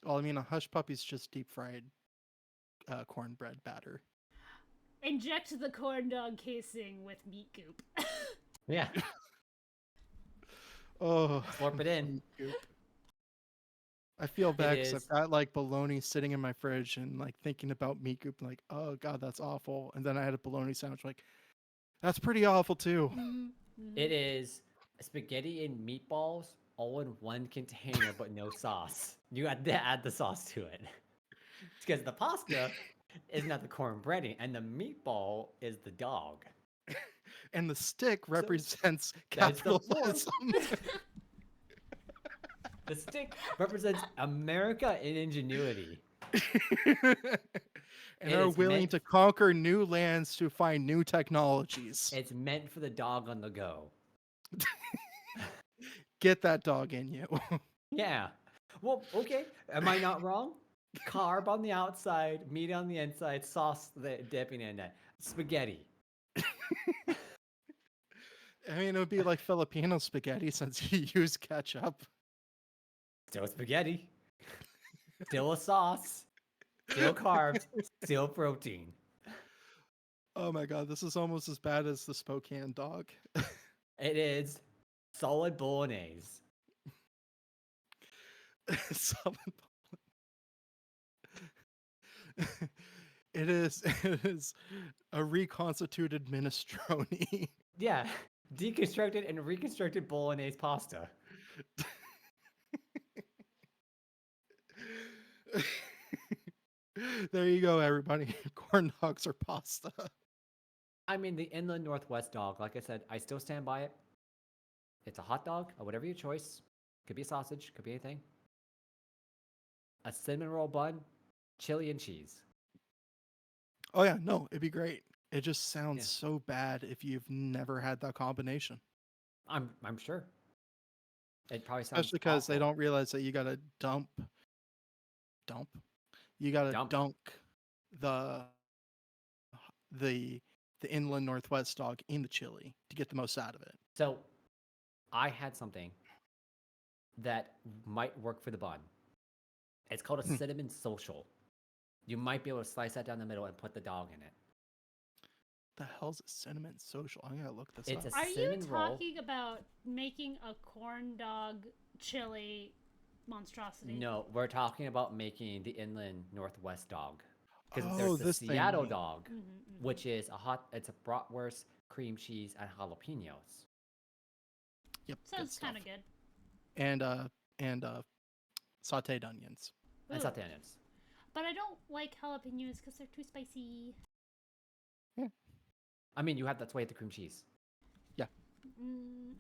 Well, I mean, a hush puppy's just deep fried cornbread batter. Inject the corn dog casing with meat goop. Yeah, Oh, slurp it in. meat goop. I feel It bad because I've is. got like bologna sitting in my fridge and like thinking about meat goop, and like, oh god, that's awful. And then I had a bologna sandwich, like, that's pretty awful too. It is spaghetti and meatballs all in one container, but no sauce. You had to add the sauce to it because the pasta is not the corn breading, and the meatball is the dog. And the stick represents That's the fork. capitalism. The stick represents America in ingenuity. And It are is willing meant. to conquer new lands to find new technologies. It's meant for the dog on the go. Get that dog in you. Yeah. Well, okay. Am I not wrong? Carb on the outside, meat on the inside, sauce dipping in it. Spaghetti. I mean, it would be like Filipino spaghetti since you use ketchup. Still spaghetti. Still a sauce. Still carbs. Still protein. Oh my god, this is almost as bad as the Spokane dog. It is solid bolognese. It is a reconstituted minestrone. Yeah. Deconstructed and reconstructed bolognese pasta. There you go, everybody. Corn dogs are pasta. I mean, the Inland Northwest dog, like I said, I still stand by it. It's a hot dog, or whatever your choice. Could be a sausage, could be anything. A cinnamon roll bun, chili and cheese. Oh yeah, no, it'd be great. It just sounds Yeah. so bad if you've never had that combination. I'm sure. It probably sounds Especially because they awful. don't realize that you gotta dump. You gotta Dump. dunk the the the inland northwest dog in the chili to get the most out of it. So, I had something that might work for the bun. It's called a cinnamon social. You might be able to slice that down the middle and put the dog in it. The hell's a cinnamon social? I'm gonna look this It's up. a Are you cinnamon roll. talking about making a corn dog chili monstrosity? No, we're talking about making the Inland Northwest dog. Because Oh, there's the this thing. Seattle dog, Mm-hmm. which is it's a bratwurst, cream cheese, and jalapenos. Yep. Sounds kind of good. And sautéed onions. And Ooh. sauté onions. But I don't like jalapenos because they're too spicy. I mean, you have that way with the cream cheese. I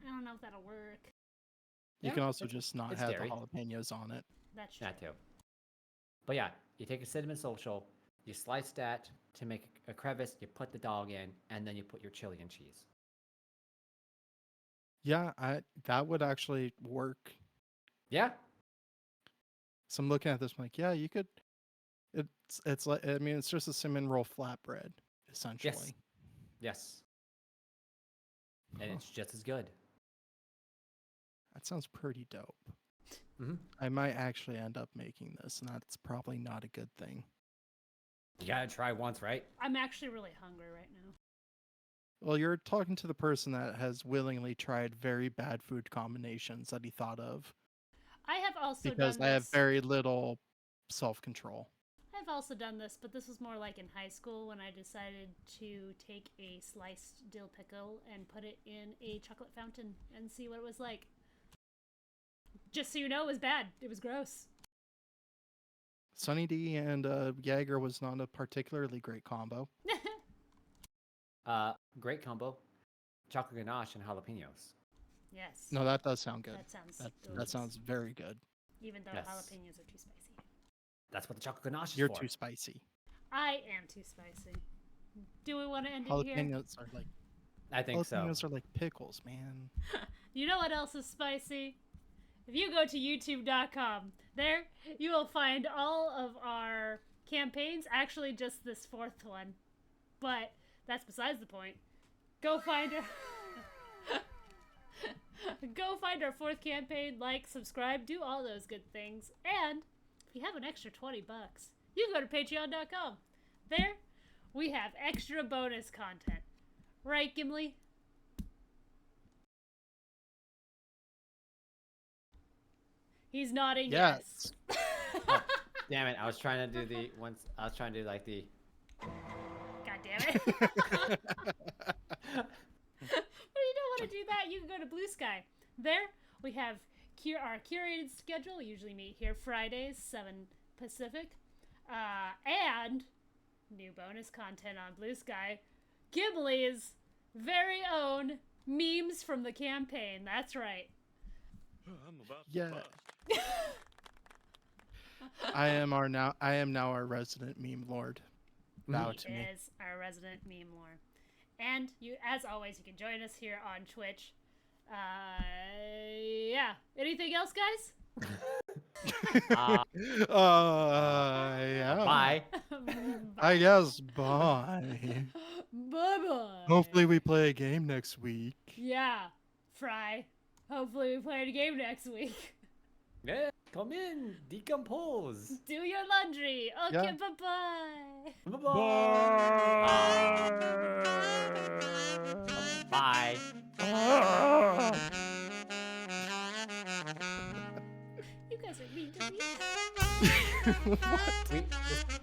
don't know if that'll work. You Yeah, can also it's- just not it's have dairy. the jalapenos on it. That's true. That too. But yeah, you take a cinnamon social, you slice that to make a crevice, you put the dog in, and then you put your chili and cheese. Yeah, that would actually work. Yeah. So I'm looking at this, I'm like, yeah, you could. It's like, I mean, it's just a cinnamon roll flatbread essentially. Yes. And Huh. it's just as good. That sounds pretty dope. Mm-hmm. I might actually end up making this, and that's probably not a good thing. You gotta try once, right? I'm actually really hungry right now. Well, you're talking to the person that has willingly tried very bad food combinations that he thought of, I have also because done I have this. very little self-control. I've also done this, but this was more like in high school when I decided to take a sliced dill pickle and put it in a chocolate fountain and see what it was like. Just so you know, it was bad. It was gross. Sunny D and Jaeger was not a particularly great combo. Great combo. Chocolate ganache and jalapenos. Yes. No, that does sound good. That sounds That delicious. sounds very good. Even though Yes. jalapenos are too spicy. That's what the chocolate ganache is You're for. too spicy. I am too spicy. Do we want to end it here? Jalapenos are like I think so. jalapenos are like pickles, man. You know what else is spicy? If you go to youtube.com, there you will find all of our campaigns, actually just this fourth one. But that's besides the point. Go find Go find our fourth campaign, like, subscribe, do all those good things. And if you have an extra $20, you can go to patreon.com. There, we have extra bonus content. Right, Gimli? He's nodding yes. Oh, damn it! I was trying to do the once. I was trying to do like the. God damn it! But you don't want to do that. You can go to Blue Sky. There, we have our curated schedule. We usually meet here Fridays, 7 Pacific, and new bonus content on Blue Sky. Gimli's very own memes from the campaign. That's right. I'm about to Yeah. bust. I am now our resident meme lord. Bow to He me. is our resident meme lore. And you, as always, you can join us here on Twitch. Yeah. Anything else, guys? Yeah. Bye. I guess bye. Bye-bye. Hopefully we play a game next week. Yeah. Fry. Hopefully we play a game next week. Yeah, come in, decompose. Do your laundry. Okay, Yeah. bye-bye. Bye. You guys are mean to me. What?